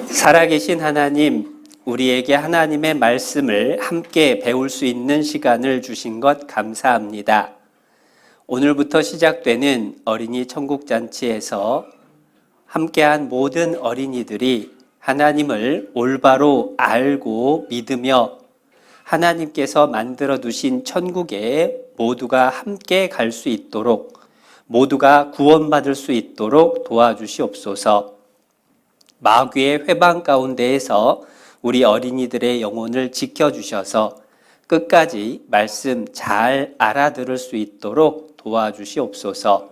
살아계신 하나님, 우리에게 하나님의 말씀을 함께 배울 수 있는 시간을 주신 것 감사합니다. 오늘부터 시작되는 어린이 천국잔치에서 함께한 모든 어린이들이 하나님을 올바로 알고 믿으며 하나님께서 만들어 두신 천국에 모두가 함께 갈 수 있도록, 모두가 구원받을 수 있도록 도와주시옵소서. 마귀의 회방 가운데에서 우리 어린이들의 영혼을 지켜주셔서 끝까지 말씀 잘 알아들을 수 있도록 도와주시옵소서.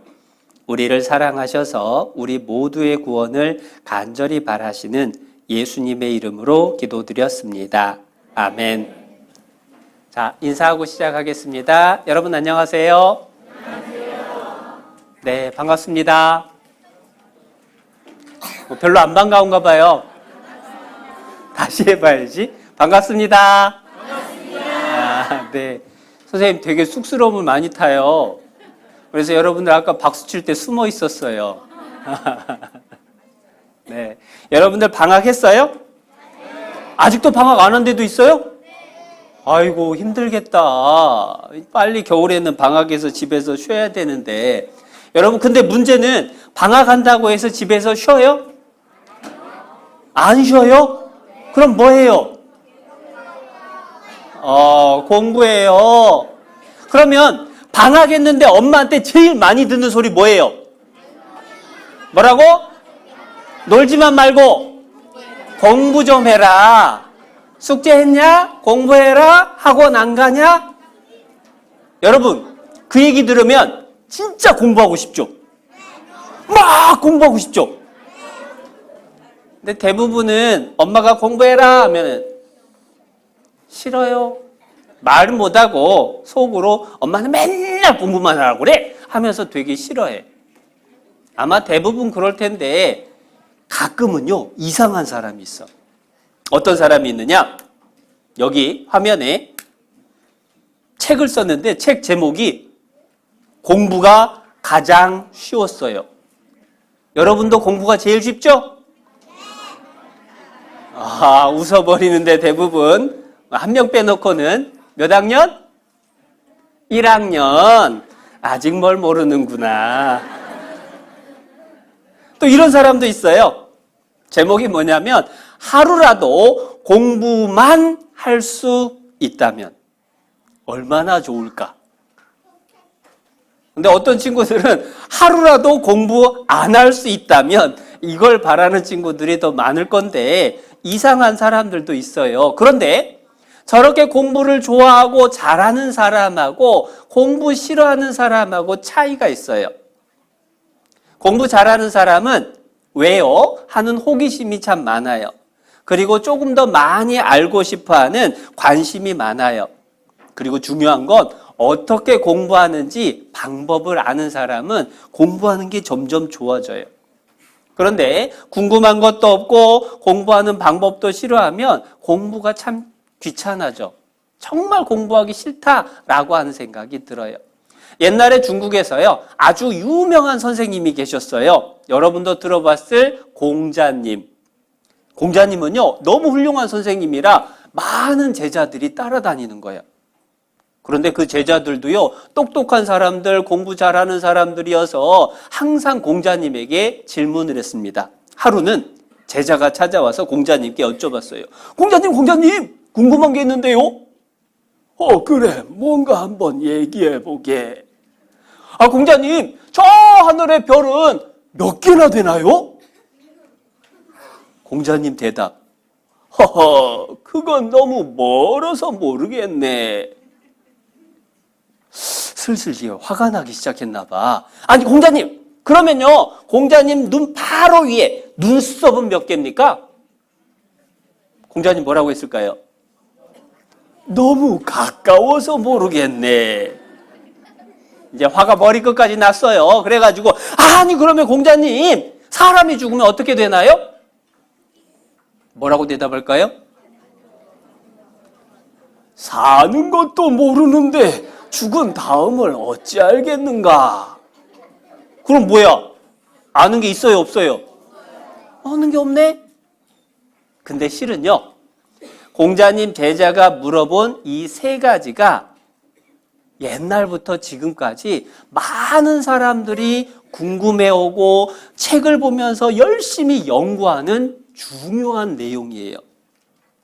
우리를 사랑하셔서 우리 모두의 구원을 간절히 바라시는 예수님의 이름으로 기도드렸습니다. 아멘. 자, 인사하고 시작하겠습니다. 여러분 안녕하세요. 안녕하세요. 네, 반갑습니다. 별로 안 반가운가 봐요. 다시 해봐야지. 반갑습니다. 반갑습니다. 네. 선생님 되게 쑥스러움을 많이 타요. 그래서 여러분들 아까 박수 칠 때 숨어 있었어요. 네. 여러분들 방학했어요? 아직도 방학 안 한 데도 있어요? 아이고, 힘들겠다. 빨리 겨울에는 방학에서 집에서 쉬어야 되는데. 여러분, 근데 문제는 방학한다고 해서 집에서 쉬어요? 안 쉬어요? 그럼 뭐 해요? 공부해요. 그러면 방학했는데 엄마한테 제일 많이 듣는 소리 뭐예요? 뭐라고? 놀지만 말고 공부 좀 해라. 숙제했냐? 공부해라. 학원 안 가냐? 여러분, 그 얘기 들으면 진짜 공부하고 싶죠? 막 공부하고 싶죠? 근데 대부분은 엄마가 공부해라 하면 싫어요. 말은 못하고 속으로 엄마는 맨날 공부만 하라고 그래 하면서 되게 싫어해. 아마 대부분 그럴 텐데 가끔은요 이상한 사람이 있어. 어떤 사람이 있느냐? 여기 화면에 책을 썼는데 책 제목이 공부가 가장 쉬웠어요. 여러분도 공부가 제일 쉽죠? 웃어버리는데 대부분 한 명 빼놓고는 몇 학년? 1학년. 아직 뭘 모르는구나. 또 이런 사람도 있어요. 제목이 뭐냐면 하루라도 공부만 할 수 있다면 얼마나 좋을까? 근데 어떤 친구들은 하루라도 공부 안 할 수 있다면 이걸 바라는 친구들이 더 많을 건데 이상한 사람들도 있어요. 그런데 저렇게 공부를 좋아하고 잘하는 사람하고 공부 싫어하는 사람하고 차이가 있어요. 공부 잘하는 사람은 왜요? 하는 호기심이 참 많아요. 그리고 조금 더 많이 알고 싶어하는 관심이 많아요. 그리고 중요한 건 어떻게 공부하는지 방법을 아는 사람은 공부하는 게 점점 좋아져요. 그런데 궁금한 것도 없고 공부하는 방법도 싫어하면 공부가 참 귀찮아져. 정말 공부하기 싫다라고 하는 생각이 들어요. 옛날에 중국에서요 아주 유명한 선생님이 계셨어요. 여러분도 들어봤을 공자님. 공자님은요 너무 훌륭한 선생님이라 많은 제자들이 따라다니는 거예요. 그런데 그 제자들도요 똑똑한 사람들, 공부 잘하는 사람들이어서 항상 공자님에게 질문을 했습니다. 하루는 제자가 찾아와서 공자님께 여쭤봤어요. 공자님 궁금한 게 있는데요. 그래, 뭔가 한번 얘기해 보게. 공자님, 저 하늘의 별은 몇 개나 되나요? 공자님 대답. 그건 너무 멀어서 모르겠네. 슬슬 화가 나기 시작했나 봐. 아니 공자님, 그러면요 공자님 눈 바로 위에 눈썹은 몇 개입니까? 공자님 뭐라고 했을까요? 너무 가까워서 모르겠네. 이제 화가 머리끝까지 났어요. 그래가지고 아니 그러면 공자님 사람이 죽으면 어떻게 되나요? 뭐라고 대답할까요? 사는 것도 모르는데 죽은 다음을 어찌 알겠는가? 그럼 뭐야? 아는 게 있어요, 없어요? 아는 게 없네? 근데 실은요, 공자님 제자가 물어본 이 세 가지가 옛날부터 지금까지 많은 사람들이 궁금해오고 책을 보면서 열심히 연구하는 중요한 내용이에요.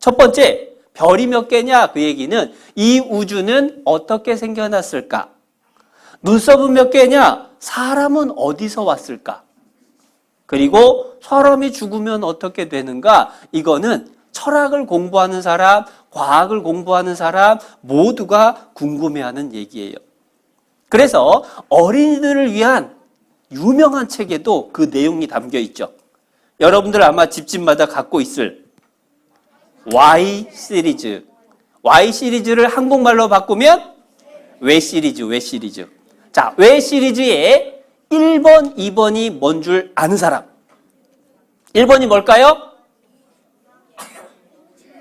첫 번째, 별이 몇 개냐? 그 얘기는 이 우주는 어떻게 생겨났을까? 눈썹은 몇 개냐? 사람은 어디서 왔을까? 그리고 사람이 죽으면 어떻게 되는가? 이거는 철학을 공부하는 사람, 과학을 공부하는 사람 모두가 궁금해하는 얘기예요. 그래서 어린이들을 위한 유명한 책에도 그 내용이 담겨 있죠. 여러분들 아마 집집마다 갖고 있을 Y 시리즈. Y 시리즈를 한국말로 바꾸면 왜 시리즈, 왜 시리즈. 자, 왜 시리즈에 1번, 2번이 뭔 줄 아는 사람. 1번이 뭘까요?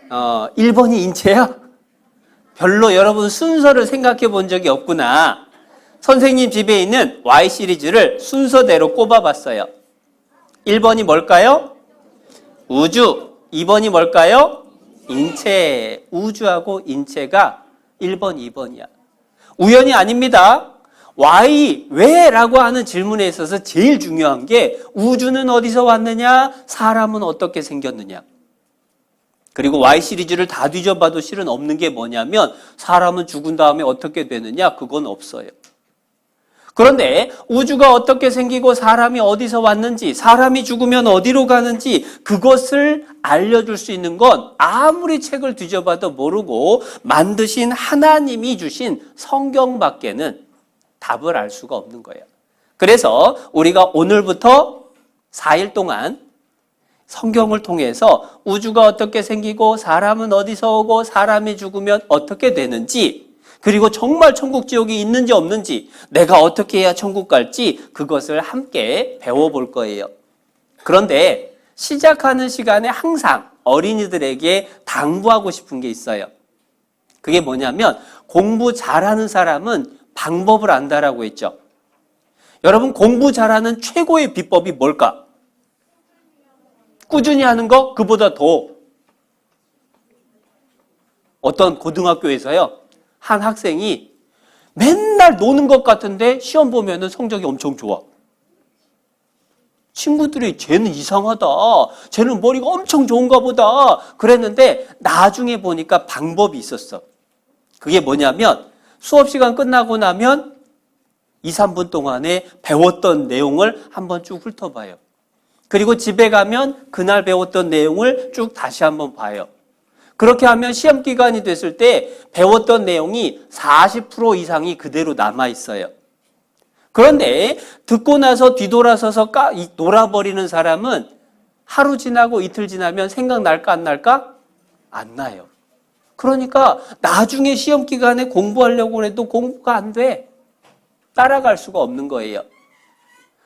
1번이 인체야? 별로 여러분 순서를 생각해 본 적이 없구나. 선생님 집에 있는 Y 시리즈를 순서대로 꼽아봤어요. 1번이 뭘까요? 우주. 2번이 뭘까요? 인체. 우주하고 인체가 1번, 2번이야. 우연이 아닙니다. Why, 왜? 라고 하는 질문에 있어서 제일 중요한 게 우주는 어디서 왔느냐? 사람은 어떻게 생겼느냐? 그리고 Y 시리즈를 다 뒤져봐도 실은 없는 게 뭐냐면 사람은 죽은 다음에 어떻게 되느냐? 그건 없어요. 그런데 우주가 어떻게 생기고 사람이 어디서 왔는지, 사람이 죽으면 어디로 가는지 그것을 알려줄 수 있는 건 아무리 책을 뒤져봐도 모르고 만드신 하나님이 주신 성경밖에는 답을 알 수가 없는 거예요. 그래서 우리가 오늘부터 4일 동안 성경을 통해서 우주가 어떻게 생기고 사람은 어디서 오고 사람이 죽으면 어떻게 되는지, 그리고 정말 천국 지옥이 있는지 없는지, 내가 어떻게 해야 천국 갈지 그것을 함께 배워볼 거예요. 그런데 시작하는 시간에 항상 어린이들에게 당부하고 싶은 게 있어요. 그게 뭐냐면 공부 잘하는 사람은 방법을 안다라고 했죠. 여러분, 공부 잘하는 최고의 비법이 뭘까? 꾸준히 하는 거? 그보다 더. 어떤 고등학교에서요, 한 학생이 맨날 노는 것 같은데 시험 보면은 성적이 엄청 좋아. 친구들이 쟤는 이상하다. 쟤는 머리가 엄청 좋은가 보다. 그랬는데 나중에 보니까 방법이 있었어. 그게 뭐냐면 수업 시간 끝나고 나면 2, 3분 동안에 배웠던 내용을 한번 쭉 훑어봐요. 그리고 집에 가면 그날 배웠던 내용을 쭉 다시 한번 봐요. 그렇게 하면 시험 기간이 됐을 때 배웠던 내용이 40% 이상이 그대로 남아있어요. 그런데 듣고 나서 뒤돌아서서 놀아버리는 사람은 하루 지나고 이틀 지나면 생각날까 안 날까? 안 나요. 그러니까 나중에 시험 기간에 공부하려고 해도 공부가 안 돼. 따라갈 수가 없는 거예요.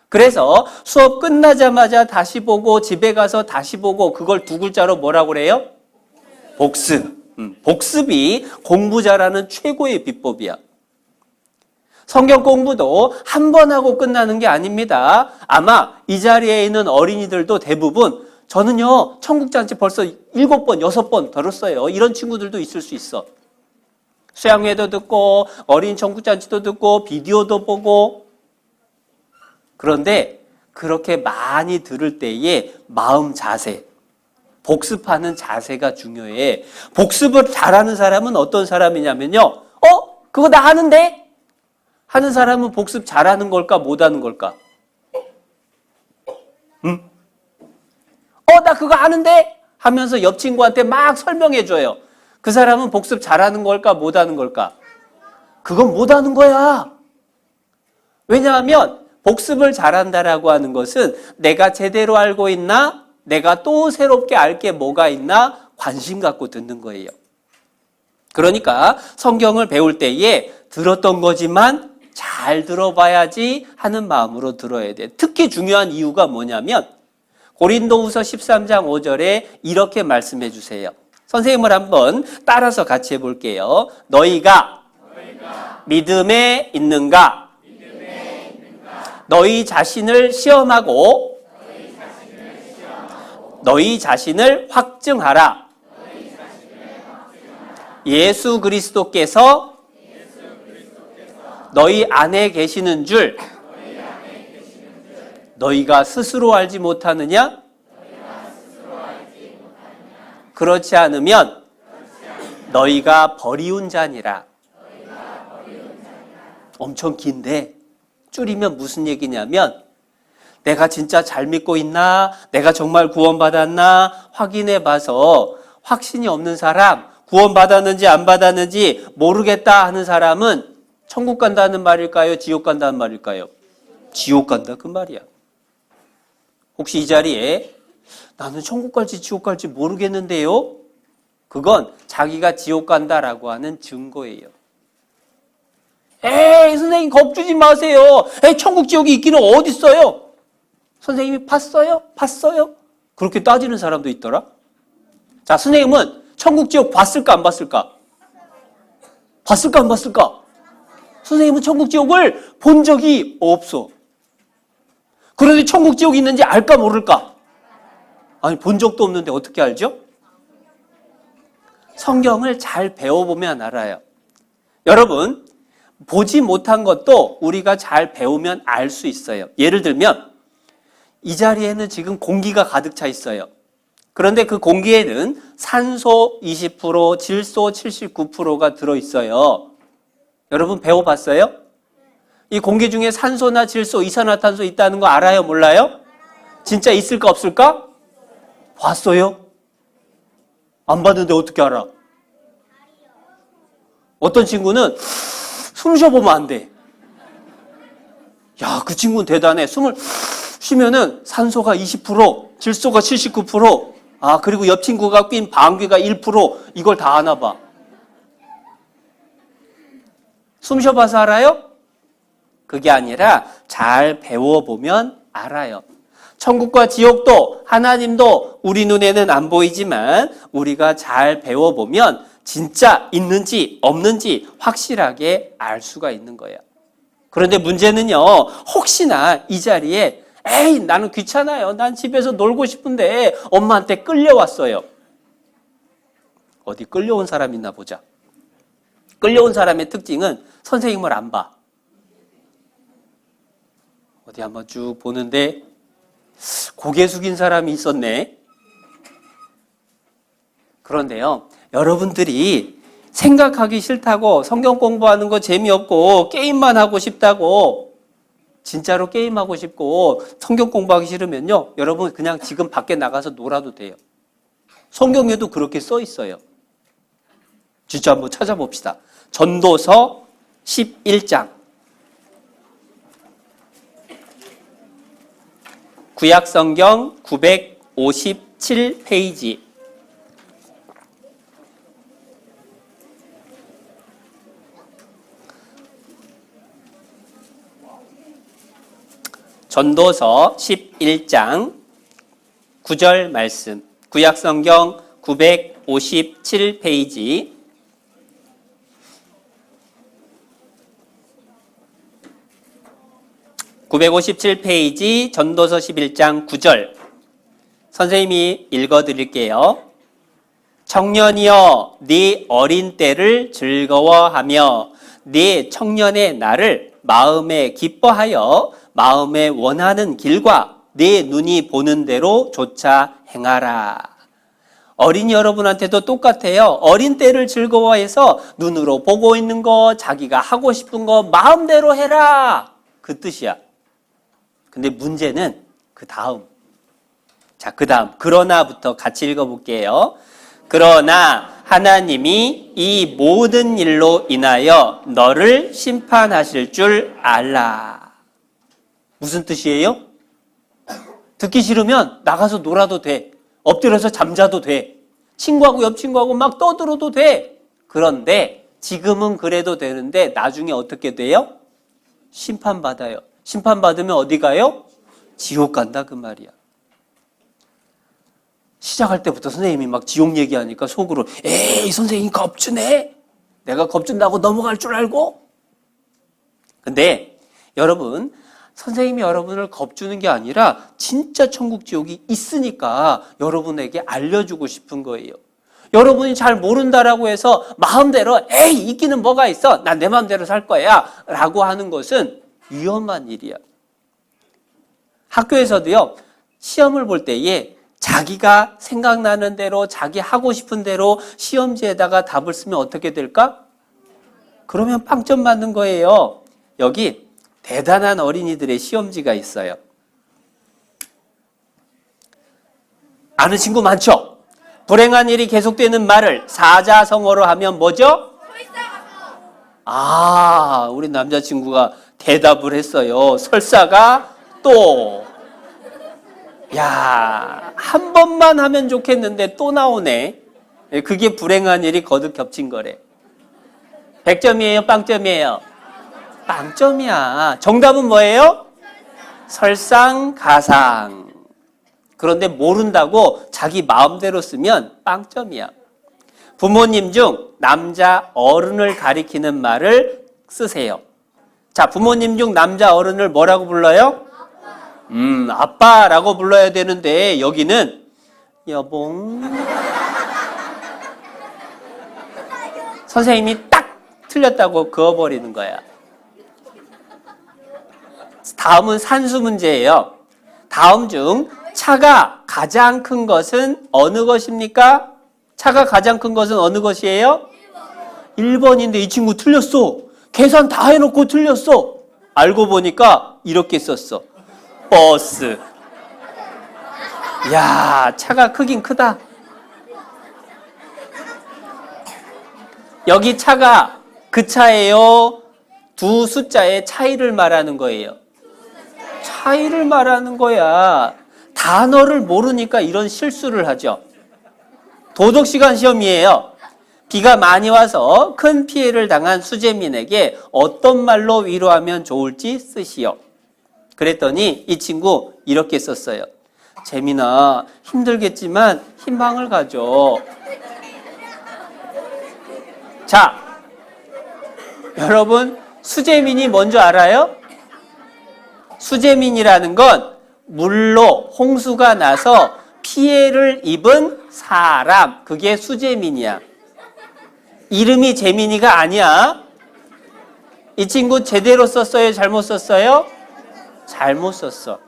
그래서 수업 끝나자마자 다시 보고 집에 가서 다시 보고, 그걸 두 글자로 뭐라고 그래요? 복습. 복습이 공부 잘하는 최고의 비법이야. 성경 공부도 한 번 하고 끝나는 게 아닙니다. 아마 이 자리에 있는 어린이들도 대부분 저는요, 천국잔치 벌써 7번, 6번 들었어요. 이런 친구들도 있을 수 있어. 수양회도 듣고 어린 천국잔치도 듣고 비디오도 보고. 그런데 그렇게 많이 들을 때에 마음 자세, 복습하는 자세가 중요해. 복습을 잘하는 사람은 어떤 사람이냐면요, 그거 나 하는데? 하는 사람은 복습 잘하는 걸까 못하는 걸까? 나 그거 아는데? 하면서 옆 친구한테 막 설명해줘요. 그 사람은 복습 잘하는 걸까 못하는 걸까? 그건 못하는 거야. 왜냐하면 복습을 잘한다라고 하는 것은 내가 제대로 알고 있나? 내가 또 새롭게 알 게 뭐가 있나? 관심 갖고 듣는 거예요. 그러니까 성경을 배울 때에 들었던 거지만 잘 들어봐야지 하는 마음으로 들어야 돼. 특히 중요한 이유가 뭐냐면 고린도후서 13장 5절에 이렇게 말씀해 주세요. 선생님을 한번 따라서 같이 해볼게요. 너희가 믿음에 있는가? 너희 자신을 시험하고 너희 자신을 확증하라. 예수 그리스도께서 너희 안에 계시는 줄 너희가 스스로 알지 못하느냐? 그렇지 않으면 너희가 버리운 자니라. 엄청 긴데 줄이면 무슨 얘기냐면 내가 진짜 잘 믿고 있나? 내가 정말 구원받았나? 확인해 봐서 확신이 없는 사람, 구원받았는지 안 받았는지 모르겠다 하는 사람은 천국 간다는 말일까요? 지옥 간다는 말일까요? 지옥 간다 그 말이야. 혹시 이 자리에 나는 천국 갈지 지옥 갈지 모르겠는데요? 그건 자기가 지옥 간다라고 하는 증거예요. 에이 선생님 겁주지 마세요. 에이 천국 지옥이 있기는 어디 있어요? 선생님이 봤어요? 봤어요? 그렇게 따지는 사람도 있더라. 자, 선생님은 천국 지옥 봤을까 안 봤을까? 봤을까 안 봤을까? 선생님은 천국 지옥을 본 적이 없어. 그런데 천국 지옥이 있는지 알까 모를까? 아니 본 적도 없는데 어떻게 알죠? 성경을 잘 배워보면 알아요. 여러분 보지 못한 것도 우리가 잘 배우면 알 수 있어요. 예를 들면 이 자리에는 지금 공기가 가득 차 있어요. 그런데 그 공기에는 산소 20%, 질소 79%가 들어있어요. 여러분 배워봤어요? 이 공기 중에 산소나 질소, 이산화탄소 있다는 거 알아요? 몰라요? 진짜 있을까 없을까? 봤어요? 안 봤는데 어떻게 알아? 어떤 친구는 숨 쉬어보면 안 돼. 야, 그 친구는 대단해. 숨을 쉬면은 산소가 20%, 질소가 79%, 그리고 옆 친구가 낀 방귀가 1%, 이걸 다 아나 봐. 숨 쉬어봐서 알아요? 그게 아니라 잘 배워보면 알아요. 천국과 지옥도 하나님도 우리 눈에는 안 보이지만 우리가 잘 배워보면 진짜 있는지 없는지 확실하게 알 수가 있는 거예요. 그런데 문제는요, 혹시나 이 자리에 에이 나는 귀찮아요. 난 집에서 놀고 싶은데 엄마한테 끌려왔어요. 어디 끌려온 사람 있나 보자. 끌려온 사람의 특징은 선생님을 안 봐. 어디 한번 쭉 보는데 고개 숙인 사람이 있었네. 그런데요, 여러분들이 생각하기 싫다고 성경 공부하는 거 재미없고 게임만 하고 싶다고 진짜로 게임하고 싶고 성경 공부하기 싫으면요, 여러분 그냥 지금 밖에 나가서 놀아도 돼요. 성경에도 그렇게 써 있어요. 진짜 한번 찾아봅시다. 전도서 11장. 구약성경 957페이지. 전도서 11장 9절 말씀. 구약성경 957페이지. (957페이지) 전도서 11장 9절 선생님이 읽어드릴게요. 청년이여 네 어린 때를 즐거워하며 네 청년의 날을 마음에 기뻐하여 마음에 원하는 길과 네 눈이 보는 대로 조차 행하라. 어린이 여러분한테도 똑같아요. 어린 때를 즐거워해서 눈으로 보고 있는 거, 자기가 하고 싶은 거 마음대로 해라. 그 뜻이야. 근데 문제는 그 다음. 자, 그 다음. 그러나부터 같이 읽어볼게요. 그러나 하나님이 이 모든 일로 인하여 너를 심판하실 줄 알라. 무슨 뜻이에요? 듣기 싫으면 나가서 놀아도 돼. 엎드려서 잠자도 돼. 친구하고 옆 친구하고 막 떠들어도 돼. 그런데 지금은 그래도 되는데 나중에 어떻게 돼요? 심판받아요. 심판받으면 어디 가요? 지옥 간다 그 말이야. 시작할 때부터 선생님이 막 지옥 얘기하니까 속으로 에이 선생님 겁주네. 내가 겁준다고 넘어갈 줄 알고. 근데 여러분 선생님이 여러분을 겁주는 게 아니라 진짜 천국 지옥이 있으니까 여러분에게 알려주고 싶은 거예요. 여러분이 잘 모른다라고 해서 마음대로 에이 있기는 뭐가 있어 난 내 마음대로 살 거야 라고 하는 것은 위험한 일이야. 학교에서도요 시험을 볼 때에 자기가 생각나는 대로 자기 하고 싶은 대로 시험지에다가 답을 쓰면 어떻게 될까? 그러면 빵점 맞는 거예요. 여기 대단한 어린이들의 시험지가 있어요. 아는 친구 많죠? 불행한 일이 계속되는 말을 사자성어로 하면 뭐죠? 아, 우리 남자친구가 대답을 했어요. 설사가 또. 야, 한 번만 하면 좋겠는데 또 나오네. 그게 불행한 일이 거듭 겹친 거래. 100점이에요? 빵점이에요? 빵점이야. 정답은 뭐예요? 설상가상. 그런데 모른다고 자기 마음대로 쓰면 빵점이야. 부모님 중 남자 어른을 가리키는 말을 쓰세요. 자, 부모님 중 남자 어른을 뭐라고 불러요? 아빠라고 불러야 되는데 여기는 여봉. 선생님이 딱 틀렸다고 그어버리는 거야. 다음은 산수 문제예요. 다음 중 차가 가장 큰 것은 어느 것입니까? 차가 가장 큰 것은 어느 것이에요? 1번인데 이 친구 틀렸어. 계산 다 해놓고 틀렸어. 알고 보니까 이렇게 썼어. 버스. 야, 차가 크긴 크다. 여기 차가 그 차예요? 두 숫자의 차이를 말하는 거예요. 차이를 말하는 거야. 단어를 모르니까 이런 실수를 하죠. 도덕시간 시험이에요. 비가 많이 와서 큰 피해를 당한 수재민에게 어떤 말로 위로하면 좋을지 쓰시오. 그랬더니 이 친구 이렇게 썼어요. 재민아, 힘들겠지만 희망을 가져. 자, 여러분 수재민이 뭔지 알아요? 수재민이라는 건 물로 홍수가 나서 피해를 입은 사람, 그게 수재민이야. 이름이 재민이가 아니야. 이 친구 제대로 썼어요? 잘못 썼어요? 잘못 썼어.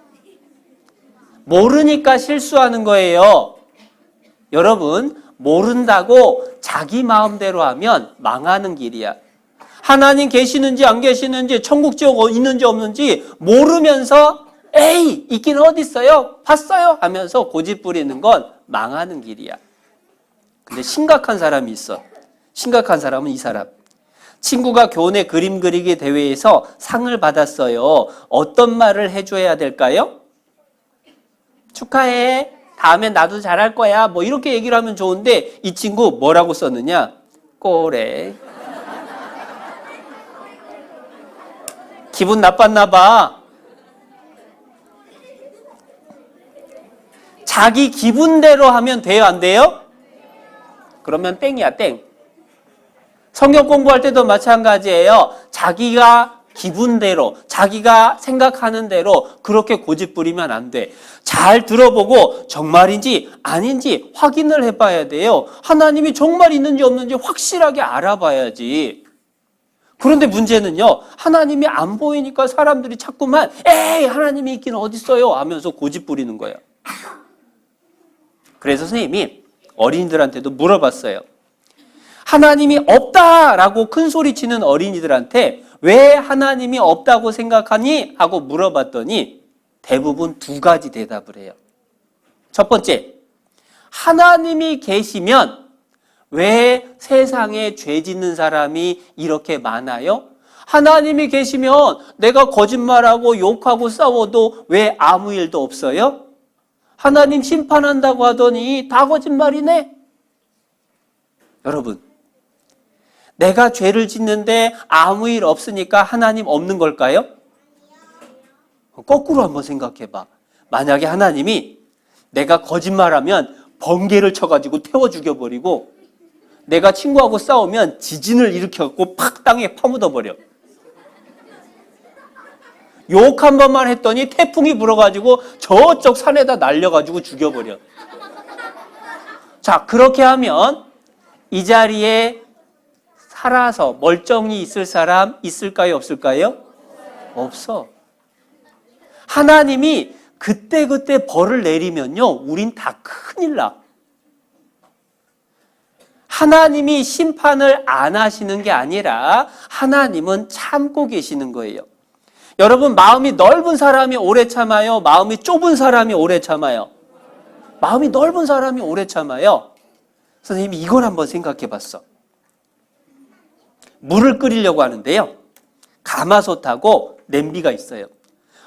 모르니까 실수하는 거예요. 여러분, 모른다고 자기 마음대로 하면 망하는 길이야. 하나님 계시는지 안 계시는지 천국 지옥 있는지 없는지 모르면서 에이 있긴 어디 있어요? 봤어요? 하면서 고집 부리는 건 망하는 길이야. 근데 심각한 사람이 있어. 심각한 사람은 이 사람. 친구가 교내 그림 그리기 대회에서 상을 받았어요. 어떤 말을 해줘야 될까요? 축하해. 다음엔 나도 잘할 거야. 뭐 이렇게 얘기를 하면 좋은데 이 친구 뭐라고 썼느냐? 꼬래. 기분 나빴나 봐. 자기 기분대로 하면 돼요, 안 돼요? 그러면 땡이야, 땡. 성경 공부할 때도 마찬가지예요. 자기가 기분대로, 자기가 생각하는 대로 그렇게 고집 부리면 안 돼. 잘 들어보고 정말인지 아닌지 확인을 해봐야 돼요. 하나님이 정말 있는지 없는지 확실하게 알아봐야지. 그런데 문제는요, 하나님이 안 보이니까 사람들이 자꾸만 에이 하나님이 있긴 어딨어요 하면서 고집 부리는 거예요. 그래서 선생님이 어린이들한테도 물어봤어요. 하나님이 없다라고 큰 소리치는 어린이들한테 왜 하나님이 없다고 생각하니? 하고 물어봤더니 대부분 두 가지 대답을 해요. 첫 번째, 하나님이 계시면 왜 세상에 죄 짓는 사람이 이렇게 많아요? 하나님이 계시면 내가 거짓말하고 욕하고 싸워도 왜 아무 일도 없어요? 하나님 심판한다고 하더니 다 거짓말이네? 여러분, 내가 죄를 짓는데 아무 일 없으니까 하나님 없는 걸까요? 거꾸로 한번 생각해봐. 만약에 하나님이 내가 거짓말하면 번개를 쳐가지고 태워 죽여버리고 내가 친구하고 싸우면 지진을 일으켜갖고 팍 땅에 파묻어버려. 욕 한 번만 했더니 태풍이 불어가지고 저쪽 산에다 날려가지고 죽여버려. 자, 그렇게 하면 이 자리에 살아서 멀쩡히 있을 사람 있을까요, 없을까요? 없어. 하나님이 그때그때 벌을 내리면요, 우린 다 큰일 나. 하나님이 심판을 안 하시는 게 아니라 하나님은 참고 계시는 거예요. 여러분, 마음이 넓은 사람이 오래 참아요? 마음이 좁은 사람이 오래 참아요? 마음이 넓은 사람이 오래 참아요. 선생님이 이걸 한번 생각해 봤어. 물을 끓이려고 하는데요, 가마솥하고 냄비가 있어요.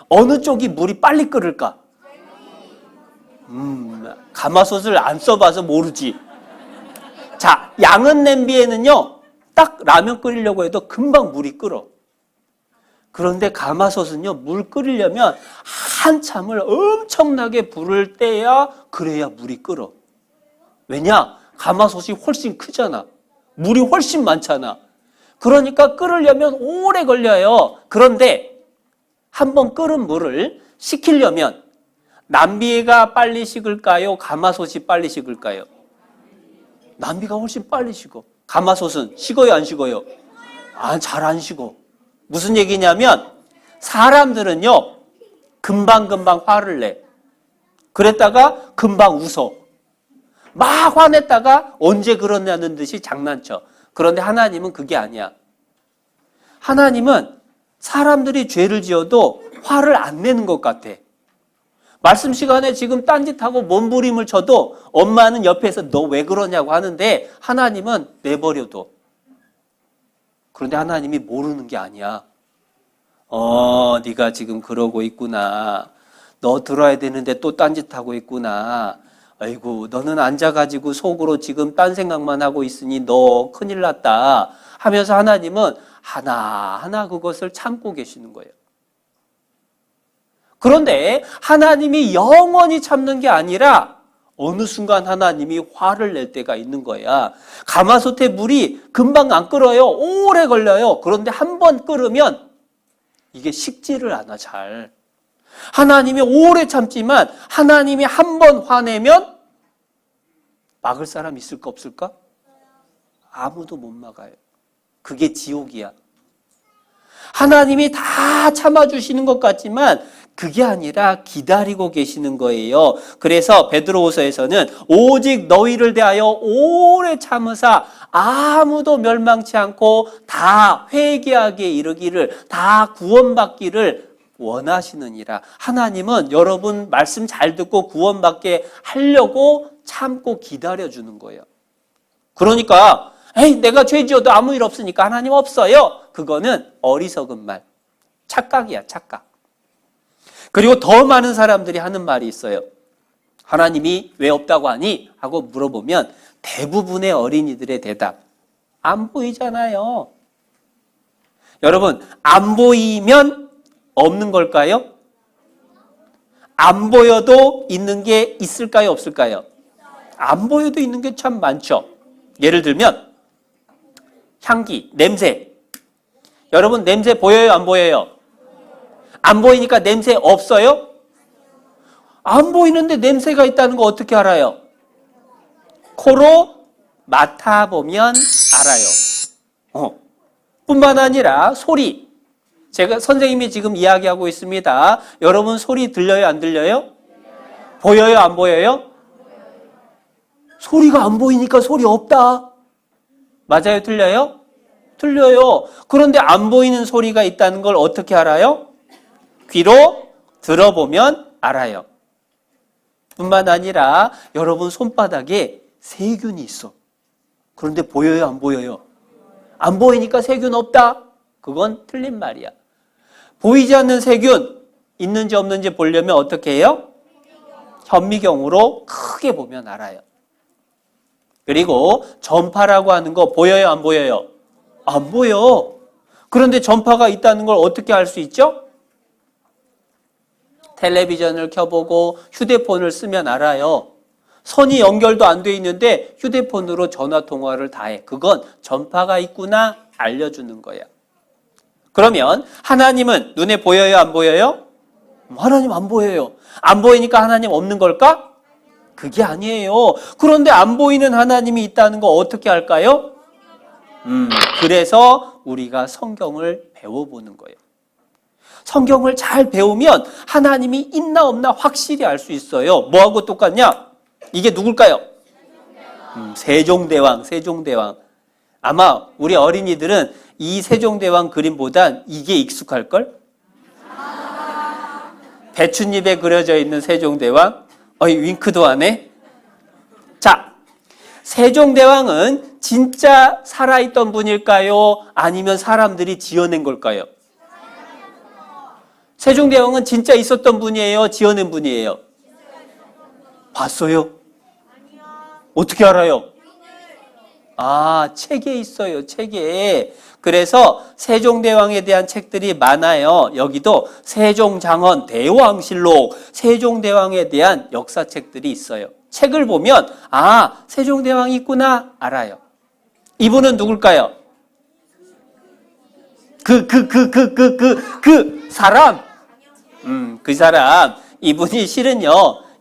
어느 쪽이 물이 빨리 끓을까? 가마솥을 안 써봐서 모르지. 자, 양은 냄비에는요, 딱 라면 끓이려고 해도 금방 물이 끓어. 그런데 가마솥은요, 물 끓이려면 한참을 엄청나게 불을 떼야 그래야 물이 끓어. 왜냐? 가마솥이 훨씬 크잖아. 물이 훨씬 많잖아. 그러니까 끓으려면 오래 걸려요. 그런데 한번 끓은 물을 식히려면 남비가 빨리 식을까요? 가마솥이 빨리 식을까요? 남비가 훨씬 빨리 식어. 가마솥은 식어요, 안 식어요? 잘 안 식어. 무슨 얘기냐면 사람들은요, 금방금방 화를 내. 그랬다가 금방 웃어. 막 화냈다가 언제 그러냐는 듯이 장난쳐. 그런데 하나님은 그게 아니야. 하나님은 사람들이 죄를 지어도 화를 안 내는 것 같아. 말씀 시간에 지금 딴짓하고 몸부림을 쳐도 엄마는 옆에서 너 왜 그러냐고 하는데 하나님은 내버려둬. 그런데 하나님이 모르는 게 아니야. 네가 지금 그러고 있구나. 너 들어야 되는데 또 딴짓하고 있구나. 아이고, 너는 앉아가지고 속으로 지금 딴 생각만 하고 있으니 너 큰일 났다 하면서 하나님은 하나하나 그것을 참고 계시는 거예요. 그런데 하나님이 영원히 참는 게 아니라 어느 순간 하나님이 화를 낼 때가 있는 거야. 가마솥에 물이 금방 안 끓어요. 오래 걸려요. 그런데 한 번 끓으면 이게 식지를 않아, 잘. 하나님이 오래 참지만 하나님이 한 번 화내면 막을 사람 있을까 없을까? 아무도 못 막아요. 그게 지옥이야. 하나님이 다 참아주시는 것 같지만 그게 아니라 기다리고 계시는 거예요. 그래서 베드로후서에서는 오직 너희를 대하여 오래 참으사 아무도 멸망치 않고 다 회개하게 이르기를, 다 구원받기를 원하시느니라. 하나님은 여러분 말씀 잘 듣고 구원받게 하려고 참고 기다려주는 거예요. 그러니까 내가 죄 지어도 아무 일 없으니까 하나님 없어요. 그거는 어리석은 말, 착각이야, 착각. 그리고 더 많은 사람들이 하는 말이 있어요. 하나님이 왜 없다고 하니? 하고 물어보면 대부분의 어린이들의 대답, 안 보이잖아요. 여러분, 안 보이면 없는 걸까요? 안 보여도 있는 게 있을까요, 없을까요? 안 보여도 있는 게 참 많죠. 예를 들면 향기, 냄새. 여러분, 냄새 보여요, 안 보여요? 안 보이니까 냄새 없어요? 안 보이는데 냄새가 있다는 거 어떻게 알아요? 코로 맡아보면 알아요. 뿐만 아니라 소리. 제가 선생님이 지금 이야기하고 있습니다. 여러분 소리 들려요, 안 들려요? 보여요, 안 보여요? 소리가 안 보이니까 소리 없다. 맞아요, 틀려요? 틀려요. 그런데 안 보이는 소리가 있다는 걸 어떻게 알아요? 귀로 들어보면 알아요. 뿐만 아니라 여러분 손바닥에 세균이 있어. 그런데 보여요, 안 보여요? 안 보이니까 세균 없다. 그건 틀린 말이야. 보이지 않는 세균 있는지 없는지 보려면 어떻게 해요? 현미경으로 크게 보면 알아요. 그리고 전파라고 하는 거 보여요, 안 보여요? 안 보여. 그런데 전파가 있다는 걸 어떻게 알 수 있죠? 텔레비전을 켜보고 휴대폰을 쓰면 알아요. 선이 연결도 안 돼 있는데 휴대폰으로 전화 통화를 다 해. 그건 전파가 있구나 알려주는 거야. 그러면 하나님은 눈에 보여요, 안 보여요? 하나님 안 보여요. 안 보이니까 하나님 없는 걸까? 그게 아니에요. 그런데 안 보이는 하나님이 있다는 거 어떻게 할까요? 그래서 우리가 성경을 배워보는 거예요. 성경을 잘 배우면 하나님이 있나 없나 확실히 알 수 있어요. 뭐하고 똑같냐? 이게 누굴까요? 세종대왕, 세종대왕. 아마 우리 어린이들은 이 세종대왕 그림보단 이게 익숙할걸? 배춧잎에 그려져 있는 세종대왕. 윙크도 하네. 자, 세종대왕은 진짜 살아있던 분일까요? 아니면 사람들이 지어낸 걸까요? 세종대왕은 진짜 있었던 분이에요? 지어낸 분이에요? 봤어요? 어떻게 알아요? 책에 있어요. 책에. 그래서 세종대왕에 대한 책들이 많아요. 여기도 세종장헌 대왕실록, 세종대왕에 대한 역사책들이 있어요. 책을 보면 세종대왕이 있구나 알아요. 이분은 누굴까요? 그 사람. 그 사람. 이분이 실은요,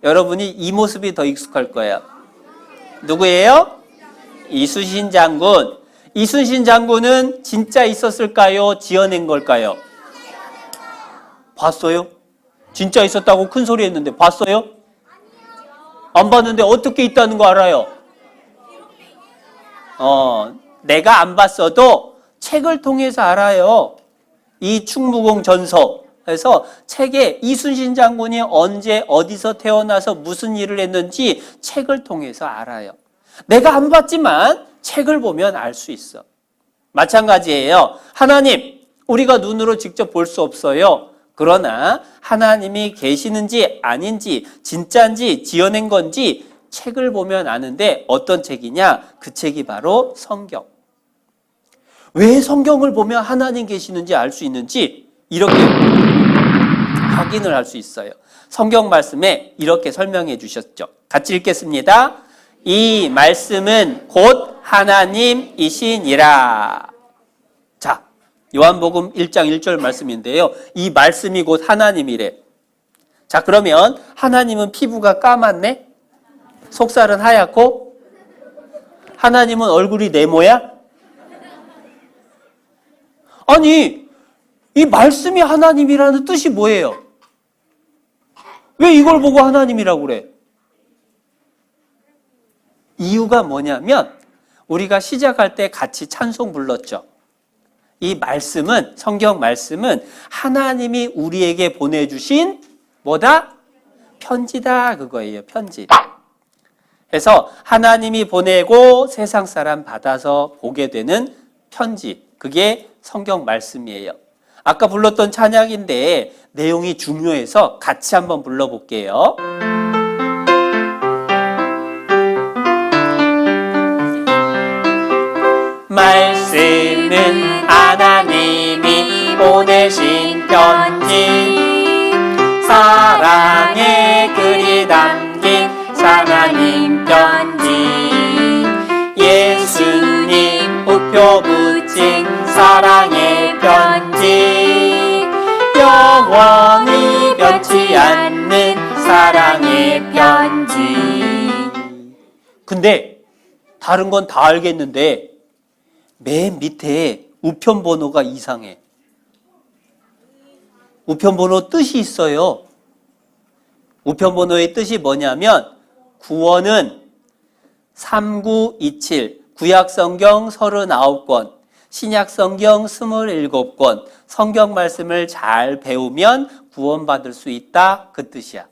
여러분이 이 모습이 더 익숙할 거예요. 누구예요? 이순신 장군. 이순신 장군은 진짜 있었을까요? 지어낸 걸까요? 봤어요? 진짜 있었다고 큰 소리 했는데 봤어요? 안 봤는데 어떻게 있다는 거 알아요? 내가 안 봤어도 책을 통해서 알아요. 이 충무공 전서. 그래서 책에 이순신 장군이 언제 어디서 태어나서 무슨 일을 했는지 책을 통해서 알아요. 내가 안 봤지만 책을 보면 알 수 있어. 마찬가지예요. 하나님, 우리가 눈으로 직접 볼 수 없어요. 그러나 하나님이 계시는지 아닌지 진짜인지 지어낸 건지 책을 보면 아는데 어떤 책이냐? 그 책이 바로 성경. 왜 성경을 보면 하나님 계시는지 알 수 있는지 이렇게 확인을 할 수 있어요. 성경 말씀에 이렇게 설명해 주셨죠. 같이 읽겠습니다. 이 말씀은 곧 하나님이시니라. 자, 요한복음 1장 1절 말씀인데요. 이 말씀이 곧 하나님이래. 자, 그러면 하나님은 피부가 까맣네? 속살은 하얗고? 하나님은 얼굴이 네모야? 아니, 이 말씀이 하나님이라는 뜻이 뭐예요? 왜 이걸 보고 하나님이라고 그래? 이유가 뭐냐면 우리가 시작할 때 같이 찬송 불렀죠. 이 말씀은, 성경 말씀은 하나님이 우리에게 보내주신 뭐다? 편지다, 그거예요. 편지. 그래서 하나님이 보내고 세상 사람 받아서 보게 되는 편지. 그게 성경 말씀이에요. 아까 불렀던 찬양인데 내용이 중요해서 같이 한번 불러볼게요. 말씀은 하나님이 보내신 편지, 사랑의 글이 담긴 하나님 편지, 예수님 우표 붙인 사랑의 편지, 영원히 변치 않는 사랑의 편지. 근데 다른 건 다 알겠는데 맨 밑에 우편번호가 이상해. 우편번호 뜻이 있어요. 우편번호의 뜻이 뭐냐면 구원은 3927, 구약성경 39권, 신약성경 27권, 성경 말씀을 잘 배우면 구원받을 수 있다, 그 뜻이야.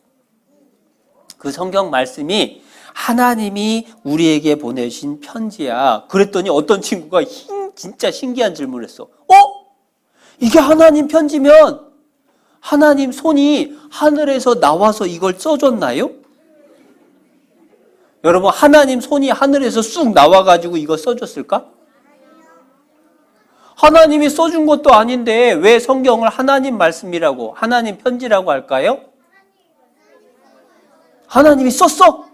그 성경 말씀이 하나님이 우리에게 보내신 편지야. 그랬더니 어떤 친구가 진짜 신기한 질문을 했어. 이게 하나님 편지면 하나님 손이 하늘에서 나와서 이걸 써줬나요? 여러분, 하나님 손이 하늘에서 쑥 나와가지고 이거 써줬을까? 하나님이 써준 것도 아닌데 왜 성경을 하나님 말씀이라고, 하나님 편지라고 할까요? 하나님이 썼어?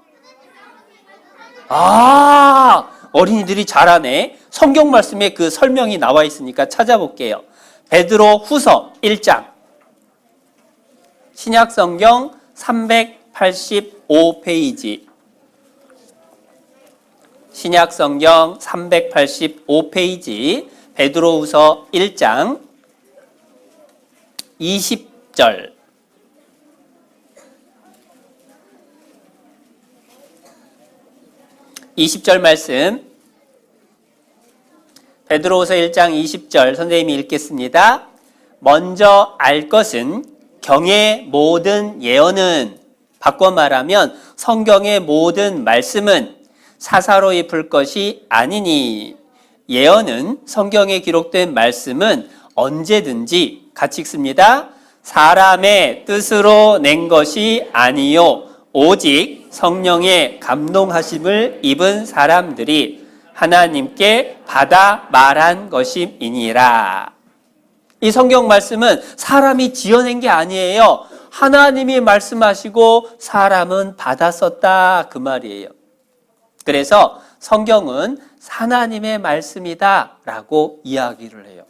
어린이들이 잘하네. 성경 말씀에 그 설명이 나와 있으니까 찾아볼게요. 베드로 후서 1장. 신약성경 385페이지. 신약성경 385페이지. 베드로 후서 1장 20절. 말씀. 베드로후서 1장 20절 선생님이 읽겠습니다. 먼저 알 것은 경의 모든 예언은, 바꿔 말하면 성경의 모든 말씀은 사사로이 풀 것이 아니니, 예언은, 성경에 기록된 말씀은 언제든지, 같이 읽습니다. 사람의 뜻으로 낸 것이 아니요 오직 성령의 감동하심을 입은 사람들이 하나님께 받아 말한 것임이니라. 이 성경 말씀은 사람이 지어낸 게 아니에요. 하나님이 말씀하시고 사람은 받아 썼다, 그 말이에요. 그래서 성경은 하나님의 말씀이다 라고 이야기를 해요.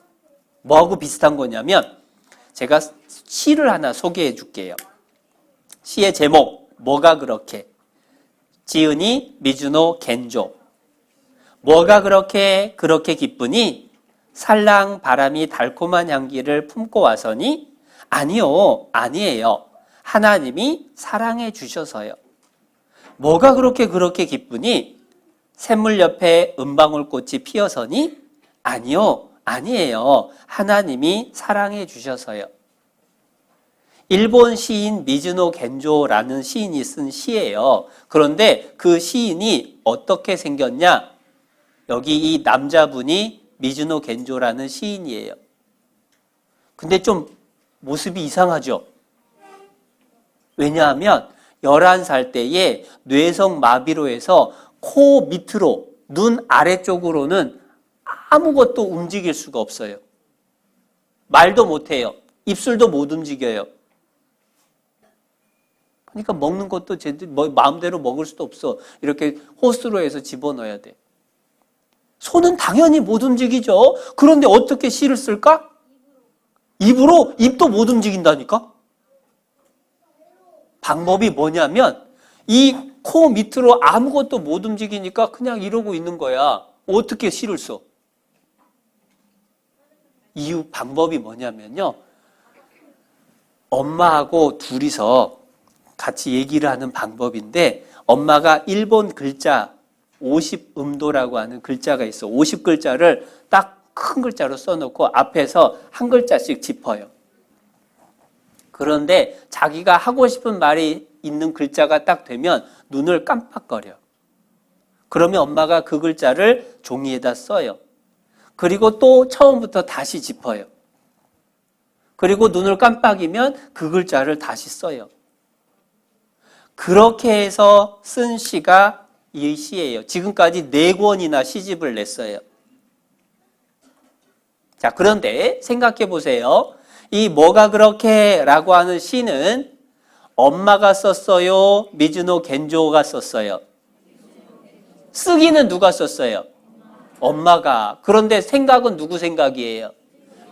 뭐하고 비슷한 거냐면, 제가 시를 하나 소개해 줄게요. 시의 제목, 뭐가 그렇게. 지은이 미즈노 겐조. 뭐가 그렇게 기쁘니? 살랑 바람이 달콤한 향기를 품고 와서니? 아니요, 아니에요. 하나님이 사랑해 주셔서요. 뭐가 그렇게 기쁘니? 샘물 옆에 은방울꽃이 피어서니? 아니요, 아니에요. 하나님이 사랑해 주셔서요. 일본 시인 미즈노 겐조라는 시인이 쓴 시예요. 그런데 그 시인이 어떻게 생겼냐? 여기 이 남자분이 미즈노 겐조라는 시인이에요. 근데 좀 모습이 이상하죠? 왜냐하면 11살 때에 뇌성 마비로 해서 코 밑으로, 눈 아래쪽으로는 아무것도 움직일 수가 없어요. 말도 못해요. 입술도 못 움직여요. 그러니까 먹는 것도 마음대로 먹을 수도 없어. 이렇게 호스로 해서 집어넣어야 돼. 손은 당연히 못 움직이죠. 그런데 어떻게 시를 쓸까? 입으로? 입도 못 움직인다니까? 방법이 뭐냐면, 이 코 밑으로 아무것도 못 움직이니까 그냥 이러고 있는 거야. 어떻게 시를 써? 이유 방법이 뭐냐면요, 엄마하고 둘이서 같이 얘기를 하는 방법인데, 엄마가 일본 글자 50음도라고 하는 글자가 있어. 50글자를 딱 큰 글자로 써놓고 앞에서 한 글자씩 짚어요. 그런데 자기가 하고 싶은 말이 있는 글자가 딱 되면 눈을 깜빡거려. 그러면 엄마가 그 글자를 종이에다 써요. 그리고 또 처음부터 다시 짚어요. 그리고 눈을 깜빡이면 그 글자를 다시 써요. 그렇게 해서 쓴 시가 이 시예요. 지금까지 4권이나 시집을 냈어요. 자, 그런데 생각해 보세요. 이 뭐가 그렇게 라고 하는 시는 엄마가 썼어요? 미즈노 겐조가 썼어요? 쓰기는 누가 썼어요? 엄마가. 그런데 생각은 누구 생각이에요?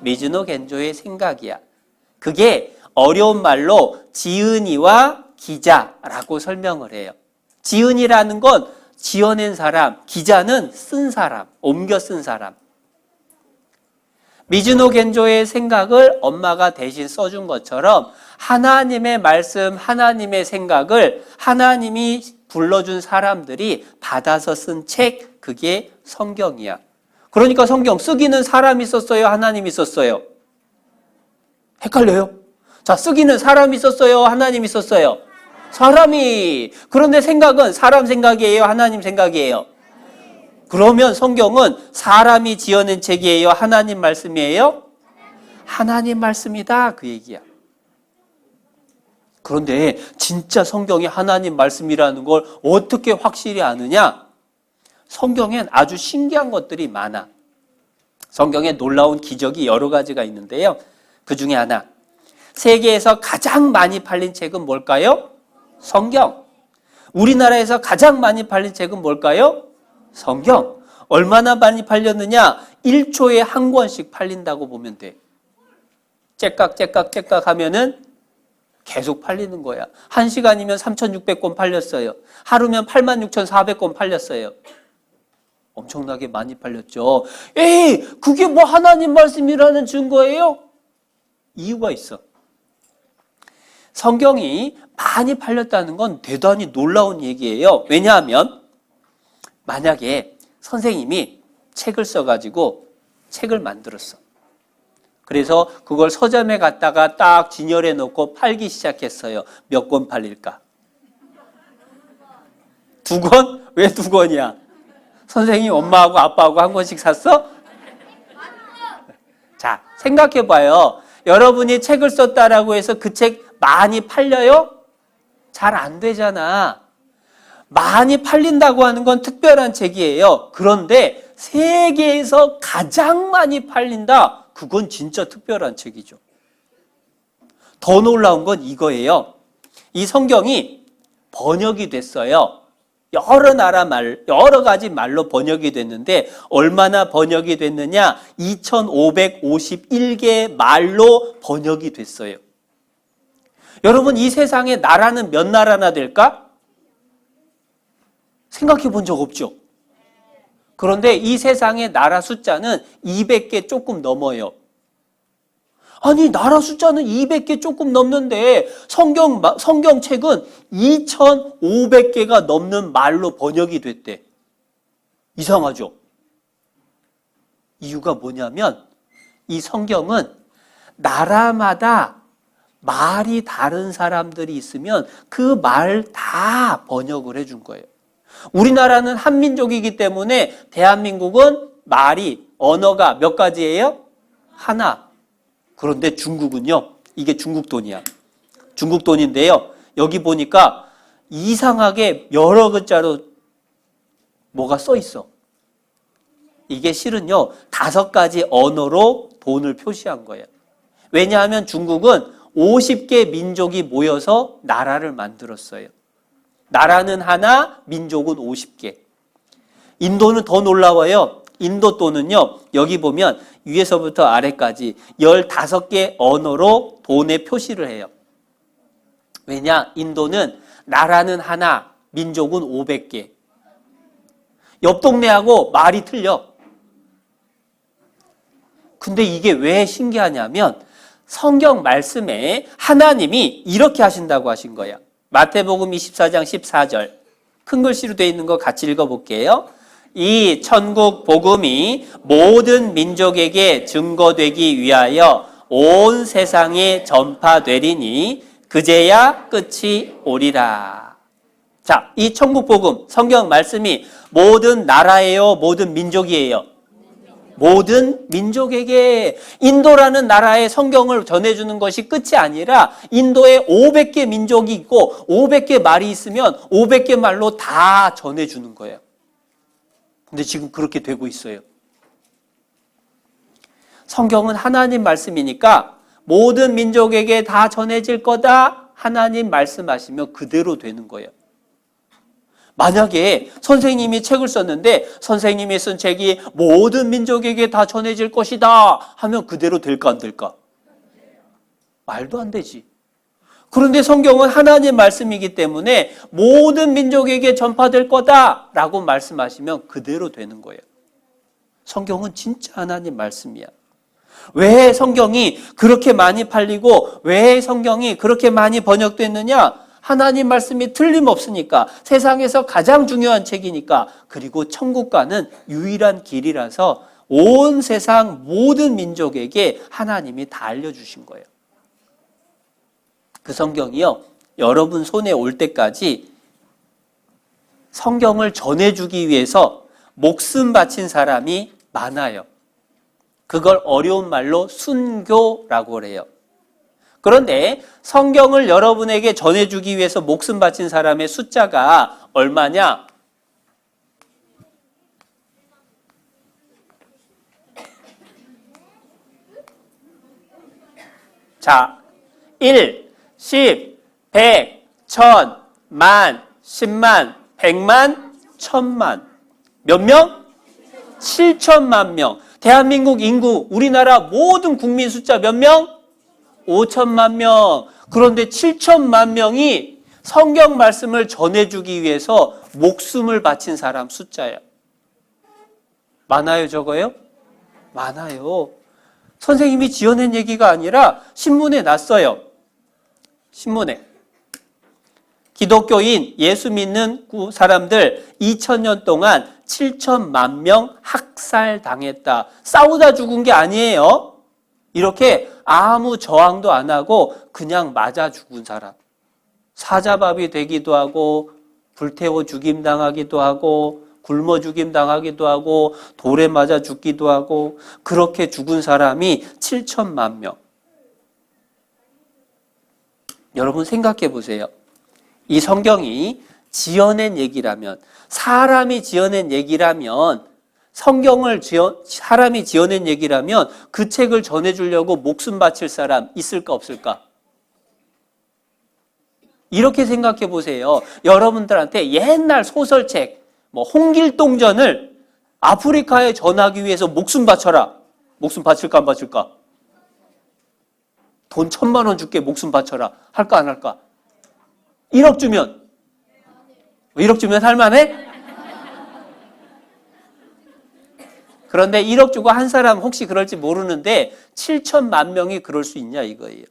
미즈노 겐조의 생각이야. 그게 어려운 말로 지은이와 기자라고 설명을 해요. 지은이라는 건 지어낸 사람, 기자는 쓴 사람, 옮겨 쓴 사람. 미즈노 겐조의 생각을 엄마가 대신 써준 것처럼 하나님의 말씀, 하나님의 생각을 하나님이 불러준 사람들이 받아서 쓴 책, 그게 성경이야. 그러니까 성경 쓰기는 사람이 썼어요? 하나님이 썼어요? 헷갈려요? 자, 쓰기는 사람이 썼어요? 하나님이 썼어요? 사람이. 그런데 생각은 사람 생각이에요? 하나님 생각이에요? 그러면 성경은 사람이 지어낸 책이에요? 하나님 말씀이에요? 하나님 말씀이다, 그 얘기야. 그런데 진짜 성경이 하나님 말씀이라는 걸 어떻게 확실히 아느냐? 성경엔 아주 신기한 것들이 많아. 성경에 놀라운 기적이 여러 가지가 있는데요. 그 중에 하나, 세계에서 가장 많이 팔린 책은 뭘까요? 성경. 우리나라에서 가장 많이 팔린 책은 뭘까요? 성경. 얼마나 많이 팔렸느냐? 1초에 한 권씩 팔린다고 보면 돼. 째깍 하면은 계속 팔리는 거야. 1시간이면 3,600권 팔렸어요. 하루면 86,400권 팔렸어요. 엄청나게 많이 팔렸죠. 에이, 그게 뭐 하나님 말씀이라는 증거예요? 이유가 있어. 성경이 많이 팔렸다는 건 대단히 놀라운 얘기예요. 왜냐하면 만약에 선생님이 책을 써가지고 책을 만들었어. 그래서 그걸 서점에 갔다가 딱 진열해 놓고 팔기 시작했어요. 몇 권 팔릴까? 2권? 왜 2권이야? 선생님 엄마하고 아빠하고 한 권씩 샀어? 자, 생각해봐요. 여러분이 책을 썼다라고 해서 그 책 많이 팔려요? 잘 안 되잖아. 많이 팔린다고 하는 건 특별한 책이에요. 그런데 세계에서 가장 많이 팔린다? 그건 진짜 특별한 책이죠. 더 놀라운 건 이거예요. 이 성경이 번역이 됐어요. 여러 나라 말, 여러 가지 말로 번역이 됐는데 얼마나 번역이 됐느냐? 2,551개 말로 번역이 됐어요. 여러분, 이 세상에 나라는 몇 나라나 될까? 생각해 본 적 없죠? 그런데 이 세상의 나라 숫자는 200개 조금 넘어요. 아니, 나라 숫자는 200개 조금 넘는데 성경책은 2,500개가 넘는 말로 번역이 됐대. 이상하죠? 이유가 뭐냐면 이 성경은 나라마다 말이 다른 사람들이 있으면 그 말 다 번역을 해준 거예요. 우리나라는 한민족이기 때문에 대한민국은 말이, 언어가 몇 가지예요? 하나. 그런데 중국은요, 이게 중국 돈이야. 중국 돈인데요, 여기 보니까 이상하게 여러 글자로 뭐가 써 있어. 이게 실은요, 5가지 언어로 돈을 표시한 거예요. 왜냐하면 중국은 50개 민족이 모여서 나라를 만들었어요. 나라는 하나, 민족은 50개. 인도는 더 놀라워요. 인도 돈은요, 여기 보면 위에서부터 아래까지 15개 언어로 돈에 표시를 해요. 왜냐? 인도는 나라는 하나, 민족은 500개. 옆 동네하고 말이 틀려. 근데 이게 왜 신기하냐면 성경 말씀에 하나님이 이렇게 하신다고 하신 거야. 마태복음 24장 14절. 큰 글씨로 되어 있는 거 같이 읽어볼게요. 이 천국 복음이 모든 민족에게 증거되기 위하여 온 세상에 전파되리니 그제야 끝이 오리라. 자, 이 천국 복음, 성경 말씀이 모든 나라예요? 모든 민족이에요? 모든 민족에게. 인도라는 나라에 성경을 전해주는 것이 끝이 아니라 인도에 500개 민족이 있고 500개 말이 있으면 500개 말로 다 전해주는 거예요. 근데 지금 그렇게 되고 있어요. 성경은 하나님 말씀이니까 모든 민족에게 다 전해질 거다. 하나님 말씀하시면 그대로 되는 거예요. 만약에 선생님이 책을 썼는데 선생님이 쓴 책이 모든 민족에게 다 전해질 것이다 하면 그대로 될까 안 될까? 말도 안 되지. 그런데 성경은 하나님 말씀이기 때문에 모든 민족에게 전파될 거다라고 말씀하시면 그대로 되는 거예요. 성경은 진짜 하나님 말씀이야. 왜 성경이 그렇게 많이 팔리고 왜 성경이 그렇게 많이 번역됐느냐? 하나님 말씀이 틀림없으니까, 세상에서 가장 중요한 책이니까, 그리고 천국 가는 유일한 길이라서 온 세상 모든 민족에게 하나님이 다 알려주신 거예요. 그 성경이요, 여러분 손에 올 때까지 성경을 전해주기 위해서 목숨 바친 사람이 많아요. 그걸 어려운 말로 순교라고 그래요. 그런데 성경을 여러분에게 전해주기 위해서 목숨 바친 사람의 숫자가 얼마냐? 자, 1, 10, 100, 1000, 만, 10만, 100만, 1000만. 몇 명? 7천만 명. 대한민국 인구, 우리나라 모든 국민 숫자 몇 명? 5천만 명. 그런데 7천만 명이 성경 말씀을 전해주기 위해서 목숨을 바친 사람 숫자예요. 많아요, 적어요? 많아요. 선생님이 지어낸 얘기가 아니라 신문에 났어요. 신문에. 기독교인, 예수 믿는 사람들 2000년 동안 7천만 명 학살당했다. 싸우다 죽은 게 아니에요. 이렇게 아무 저항도 안 하고 그냥 맞아 죽은 사람. 사자밥이 되기도 하고 불태워 죽임당하기도 하고 굶어 죽임당하기도 하고 돌에 맞아 죽기도 하고 그렇게 죽은 사람이 7천만 명. 여러분 생각해 보세요. 이 성경이 지어낸 얘기라면, 사람이 지어낸 얘기라면, 사람이 지어낸 얘기라면 그 책을 전해주려고 목숨 바칠 사람 있을까 없을까? 이렇게 생각해 보세요. 여러분들한테 옛날 소설책, 홍길동전을 아프리카에 전하기 위해서 목숨 바쳐라. 목숨 바칠까 안 바칠까? 돈 1,000만 원 줄게 목숨 바쳐라. 할까 안 할까? 1억 주면? 1억 주면 할만해? 그런데 1억 주고 한 사람 혹시 그럴지 모르는데 7천만 명이 그럴 수 있냐 이거예요.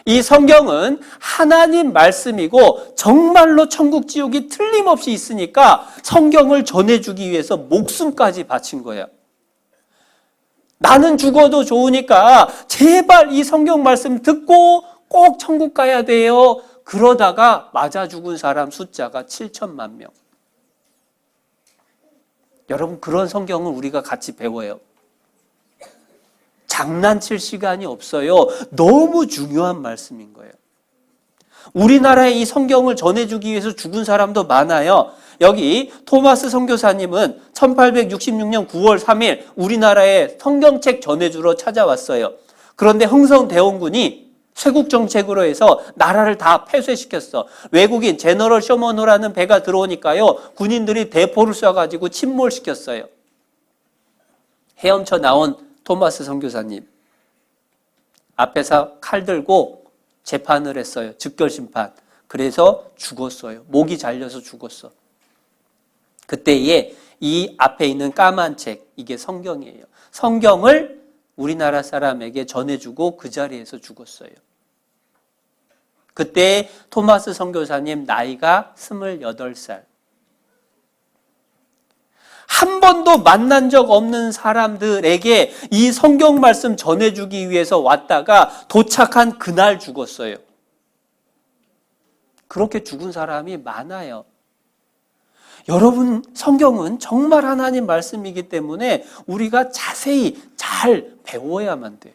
이 성경은 하나님 말씀이고 정말로 천국 지옥이 틀림없이 있으니까 성경을 전해주기 위해서 목숨까지 바친 거예요. 나는 죽어도 좋으니까 제발 이 성경 말씀 듣고 꼭 천국 가야 돼요. 그러다가 맞아 죽은 사람 숫자가 7천만 명. 여러분 그런 성경을 우리가 같이 배워요. 장난칠 시간이 없어요. 너무 중요한 말씀인 거예요. 우리나라에 이 성경을 전해주기 위해서 죽은 사람도 많아요. 여기 토마스 선교사님은 1866년 9월 3일 우리나라에 성경책 전해주러 찾아왔어요. 그런데 흥성대원군이 쇄국정책으로 해서 나라를 다 폐쇄시켰어. 외국인 제너럴 셔먼호라는 배가 들어오니까요. 군인들이 대포를 쏴가지고 침몰시켰어요. 헤엄쳐 나온 토마스 선교사님. 앞에서 칼 들고 재판을 했어요. 즉결심판. 그래서 죽었어요. 목이 잘려서 죽었어. 그때에 이 앞에 있는 까만 책, 이게 성경이에요. 성경을 우리나라 사람에게 전해주고 그 자리에서 죽었어요. 그때 토마스 선교사님 나이가 28살. 한 번도 만난 적 없는 사람들에게 이 성경 말씀 전해주기 위해서 왔다가 도착한 그날 죽었어요. 그렇게 죽은 사람이 많아요. 여러분, 성경은 정말 하나님 말씀이기 때문에 우리가 자세히 잘 배워야만 돼요.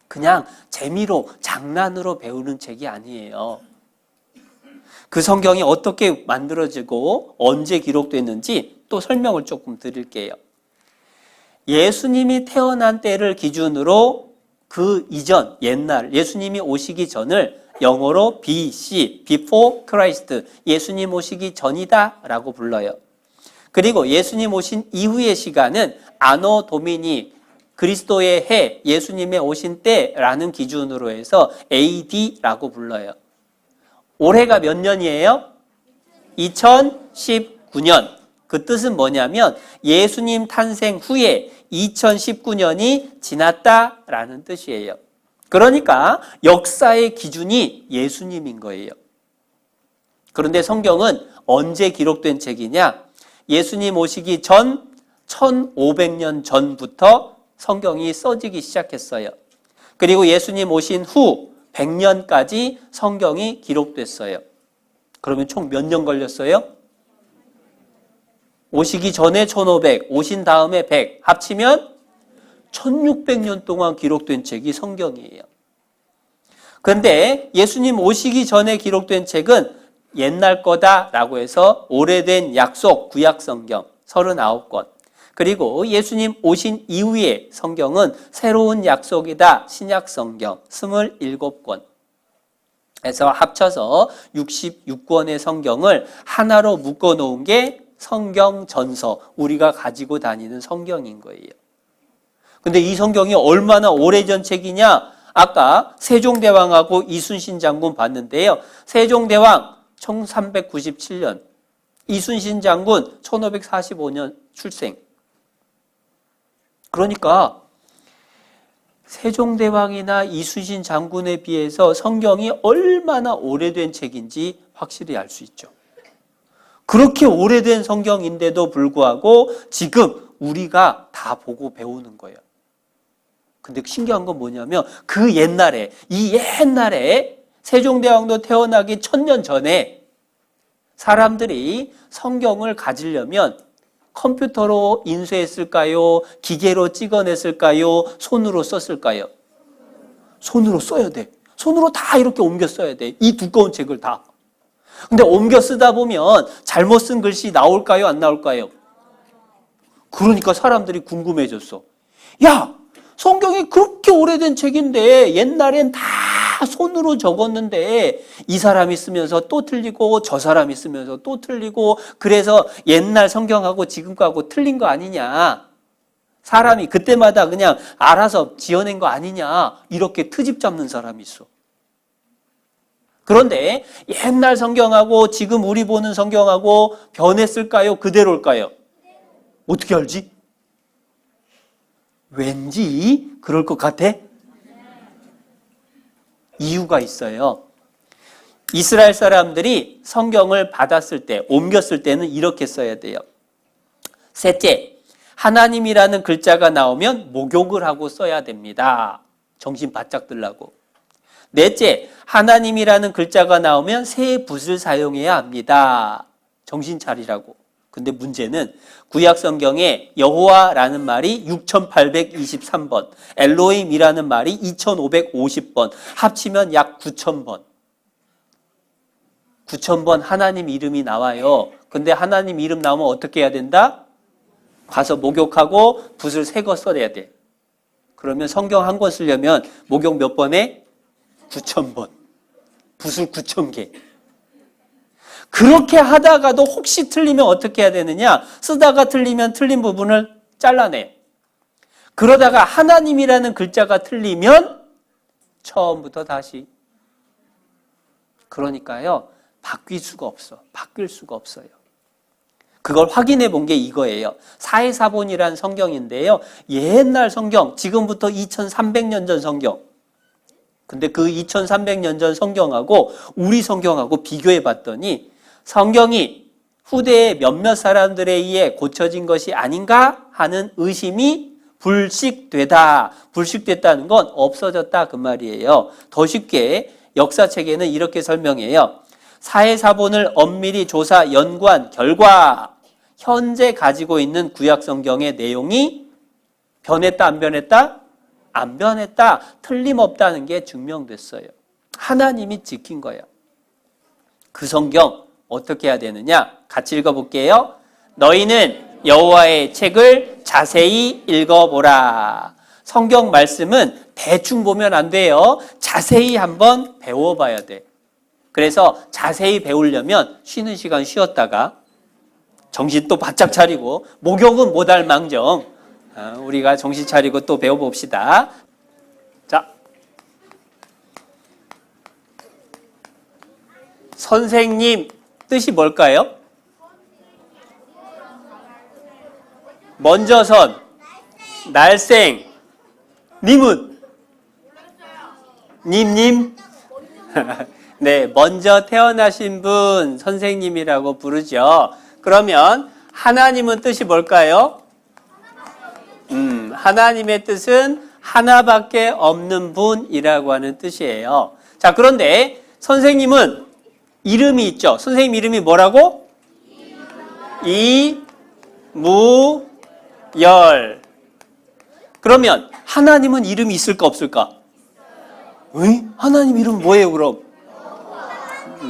그냥 재미로, 장난으로 배우는 책이 아니에요. 그 성경이 어떻게 만들어지고 언제 기록됐는지 또 설명을 조금 드릴게요. 예수님이 태어난 때를 기준으로 그 이전, 옛날, 예수님이 오시기 전을 영어로 BC, Before Christ, 예수님 오시기 전이다 라고 불러요. 그리고 예수님 오신 이후의 시간은 아노 도미니, 그리스도의 해, 예수님의 오신 때라는 기준으로 해서 AD라고 불러요. 올해가 몇 년이에요? 2019년. 그 뜻은 뭐냐면 예수님 탄생 후에 2019년이 지났다라는 뜻이에요. 그러니까 역사의 기준이 예수님인 거예요. 그런데 성경은 언제 기록된 책이냐? 예수님 오시기 전 1500년 전부터 성경이 써지기 시작했어요. 그리고 예수님 오신 후 100년까지 성경이 기록됐어요. 그러면 총 몇 년 걸렸어요? 오시기 전에 1500, 오신 다음에 100, 합치면 1600년 동안 기록된 책이 성경이에요. 그런데 예수님 오시기 전에 기록된 책은 옛날 거다라고 해서 오래된 약속, 구약 성경 39권. 그리고 예수님 오신 이후의 성경은 새로운 약속이다, 신약 성경 27권. 해서 합쳐서 66권의 성경을 하나로 묶어 놓은 게 성경 전서, 우리가 가지고 다니는 성경인 거예요. 근데 이 성경이 얼마나 오래전 책이냐? 아까 세종대왕하고 이순신 장군 봤는데요. 세종대왕 1397년, 이순신 장군 1545년 출생. 그러니까 세종대왕이나 이순신 장군에 비해서 성경이 얼마나 오래된 책인지 확실히 알 수 있죠. 그렇게 오래된 성경인데도 불구하고 지금 우리가 다 보고 배우는 거예요. 근데 신기한 건 뭐냐면 그 옛날에, 이 옛날에 세종대왕도 태어나기 1000년 전에 사람들이 성경을 가지려면 컴퓨터로 인쇄했을까요? 기계로 찍어냈을까요? 손으로 썼을까요? 손으로 써야 돼. 손으로 다 이렇게 옮겨 써야 돼. 이 두꺼운 책을 다. 근데 옮겨 쓰다 보면 잘못 쓴 글씨 나올까요? 안 나올까요? 그러니까 사람들이 궁금해졌어. 야, 성경이 그렇게 오래된 책인데 옛날엔 다 손으로 적었는데 이 사람이 쓰면서 또 틀리고 저 사람이 쓰면서 또 틀리고 그래서 옛날 성경하고 지금 거하고 틀린 거 아니냐. 사람이 그때마다 그냥 알아서 지어낸 거 아니냐. 이렇게 트집 잡는 사람이 있어. 그런데 옛날 성경하고 지금 우리 보는 성경하고 변했을까요? 그대로일까요? 어떻게 알지? 왠지 그럴 것 같아? 이유가 있어요. 이스라엘 사람들이 성경을 받았을 때, 옮겼을 때는 이렇게 써야 돼요. 셋째, 하나님이라는 글자가 나오면 목욕을 하고 써야 됩니다. 정신 바짝 들라고. 넷째, 하나님이라는 글자가 나오면 새 붓을 사용해야 합니다. 정신 차리라고. 근데 문제는 구약 성경에 여호와라는 말이 6823번, 엘로힘이라는 말이 2550번, 합치면 약 9000번. 9000번 하나님 이름이 나와요. 근데 하나님 이름 나오면 어떻게 해야 된다? 가서 목욕하고 붓을 새 거 써야 돼. 그러면 성경 한 권 쓰려면 목욕 몇 번에? 9000번. 붓을 9000개. 그렇게 하다가도 혹시 틀리면 어떻게 해야 되느냐? 쓰다가 틀리면 틀린 부분을 잘라내. 그러다가 하나님이라는 글자가 틀리면 처음부터 다시. 그러니까요, 바뀔 수가 없어. 바뀔 수가 없어요. 그걸 확인해 본 게 이거예요. 사해사본이라는 성경인데요. 옛날 성경, 지금부터 2300년 전 성경. 근데 그 2300년 전 성경하고 우리 성경하고 비교해 봤더니 성경이 후대에 몇몇 사람들에 의해 고쳐진 것이 아닌가 하는 의심이 불식되다. 불식됐다는 건 없어졌다 그 말이에요. 더 쉽게 역사책에는 이렇게 설명해요. 사해사본을 엄밀히 조사, 연구한 결과 현재 가지고 있는 구약 성경의 내용이 변했다, 안 변했다? 안 변했다. 틀림없다는 게 증명됐어요. 하나님이 지킨 거예요. 그 성경 어떻게 해야 되느냐? 같이 읽어볼게요. 너희는 여호와의 책을 자세히 읽어보라. 성경 말씀은 대충 보면 안 돼요. 자세히 한번 배워봐야 돼. 그래서 자세히 배우려면 쉬는 시간 쉬었다가 정신 또 바짝 차리고 목욕은 못할 망정 우리가 정신 차리고 또 배워봅시다. 자, 선생님 뜻이 뭘까요? 먼저선, 날생, 님은? 님? 네, 먼저 태어나신 분 선생님이라고 부르죠. 그러면 하나님은 뜻이 뭘까요? 하나님의 뜻은 하나밖에 없는 분이라고 하는 뜻이에요. 자, 그런데 선생님은 이름이 있죠. 선생님 이름이 뭐라고? 이무열. 그러면 하나님은 이름이 있을까 없을까? 하나님 이름 뭐예요 그럼?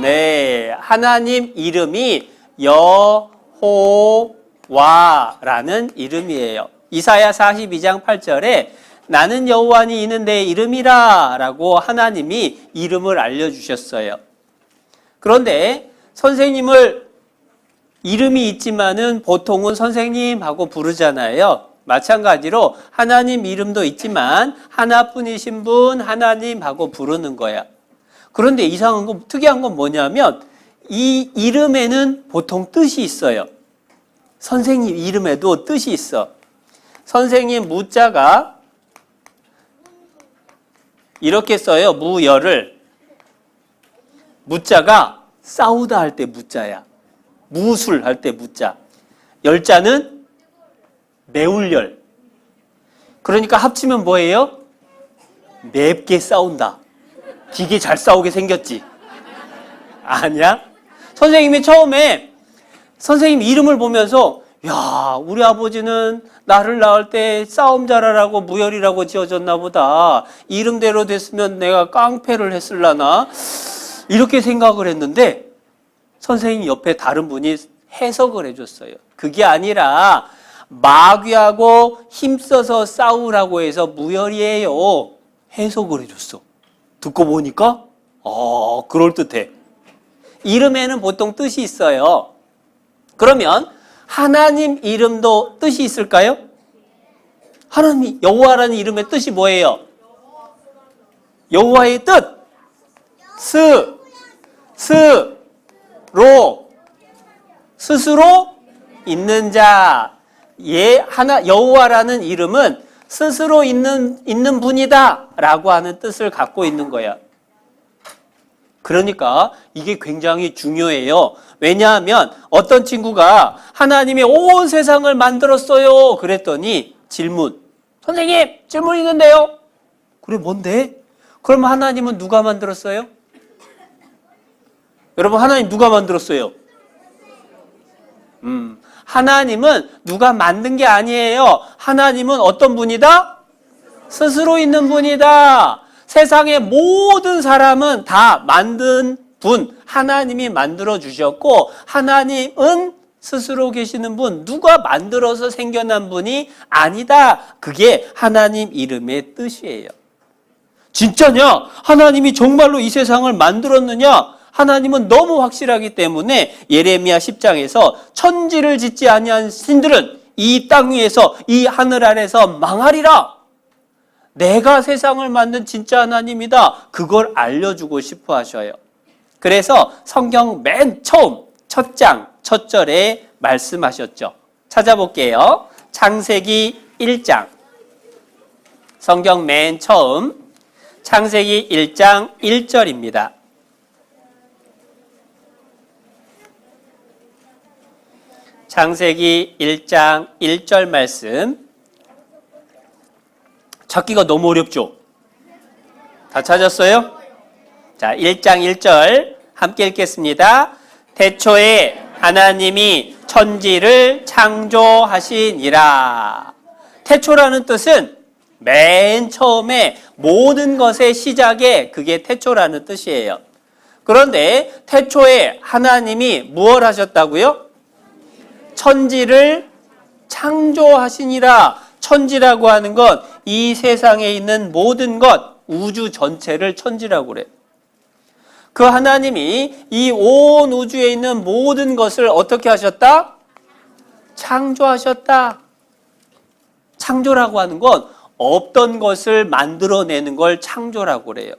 네, 하나님 이름이 여호와라는 이름이에요. 이사야 42장 8절에 나는 여호와니 이는 내 이름이라 라고 하나님이 이름을 알려주셨어요. 그런데 선생님을 이름이 있지만은 보통은 선생님 하고 부르잖아요. 마찬가지로 하나님 이름도 있지만 하나뿐이신 분 하나님하고 부르는 거야. 그런데 이상한 건, 특이한 건 뭐냐면 이 이름에는 보통 뜻이 있어요. 선생님 이름에도 뜻이 있어. 선생님 무자가 이렇게 써요. 무열을. 무자가 싸우다 할 때 무자야. 무술 할 때 무자. 열자는 매울 열. 그러니까 합치면 뭐예요? 맵게 싸운다. 되게 잘 싸우게 생겼지? 아니야? 선생님이 처음에 선생님 이름을 보면서 야, 우리 아버지는 나를 낳을 때 싸움 잘하라고 무열이라고 지어줬나 보다. 이름대로 됐으면 내가 깡패를 했을라나? 이렇게 생각을 했는데 선생님 옆에 다른 분이 해석을 해줬어요. 그게 아니라 마귀하고 힘써서 싸우라고 해서 무열이에요. 해석을 해줬어. 듣고 보니까 그럴듯해. 이름에는 보통 뜻이 있어요. 그러면 하나님 이름도 뜻이 있을까요? 하나님 여호와라는 이름의 뜻이 뭐예요? 여호와의 뜻. 스스로 있는 자. 여호와라는 이름은 스스로 있는 분이다라고 하는 뜻을 갖고 있는 거야. 그러니까 이게 굉장히 중요해요. 왜냐하면 어떤 친구가 하나님이 온 세상을 만들었어요. 그랬더니 질문. 선생님, 질문 있는데요. 그래, 뭔데? 그럼 하나님은 누가 만들었어요? 여러분, 하나님 누가 만들었어요? 하나님은 누가 만든 게 아니에요. 하나님은 어떤 분이다? 스스로 있는 분이다. 세상의 모든 사람은 다 만든 분, 하나님이 만들어 주셨고, 하나님은 스스로 계시는 분, 누가 만들어서 생겨난 분이 아니다. 그게 하나님 이름의 뜻이에요. 진짜냐? 하나님이 정말로 이 세상을 만들었느냐? 하나님은 너무 확실하기 때문에 예레미야 10장에서 천지를 짓지 아니한 신들은 이 땅 위에서 이 하늘 아래서 망하리라. 내가 세상을 만든 진짜 하나님이다. 그걸 알려주고 싶어 하셔요. 그래서 성경 맨 처음 첫 장, 첫 절에 말씀하셨죠. 찾아볼게요. 창세기 1장. 성경 맨 처음 창세기 1장 1절입니다. 창세기 1장 1절 말씀. 찾기가 너무 어렵죠? 다 찾았어요? 자, 1장 1절 함께 읽겠습니다. 태초에 하나님이 천지를 창조하시니라. 태초라는 뜻은 맨 처음에 모든 것의 시작에 그게 태초라는 뜻이에요. 그런데 태초에 하나님이 무엇을 하셨다고요? 천지를 창조하시니라. 천지라고 하는 것, 이 세상에 있는 모든 것, 우주 전체를 천지라고 그래요. 그 하나님이 이 온 우주에 있는 모든 것을 어떻게 하셨다? 창조하셨다. 창조라고 하는 건 없던 것을 만들어내는 걸 창조라고 그래요.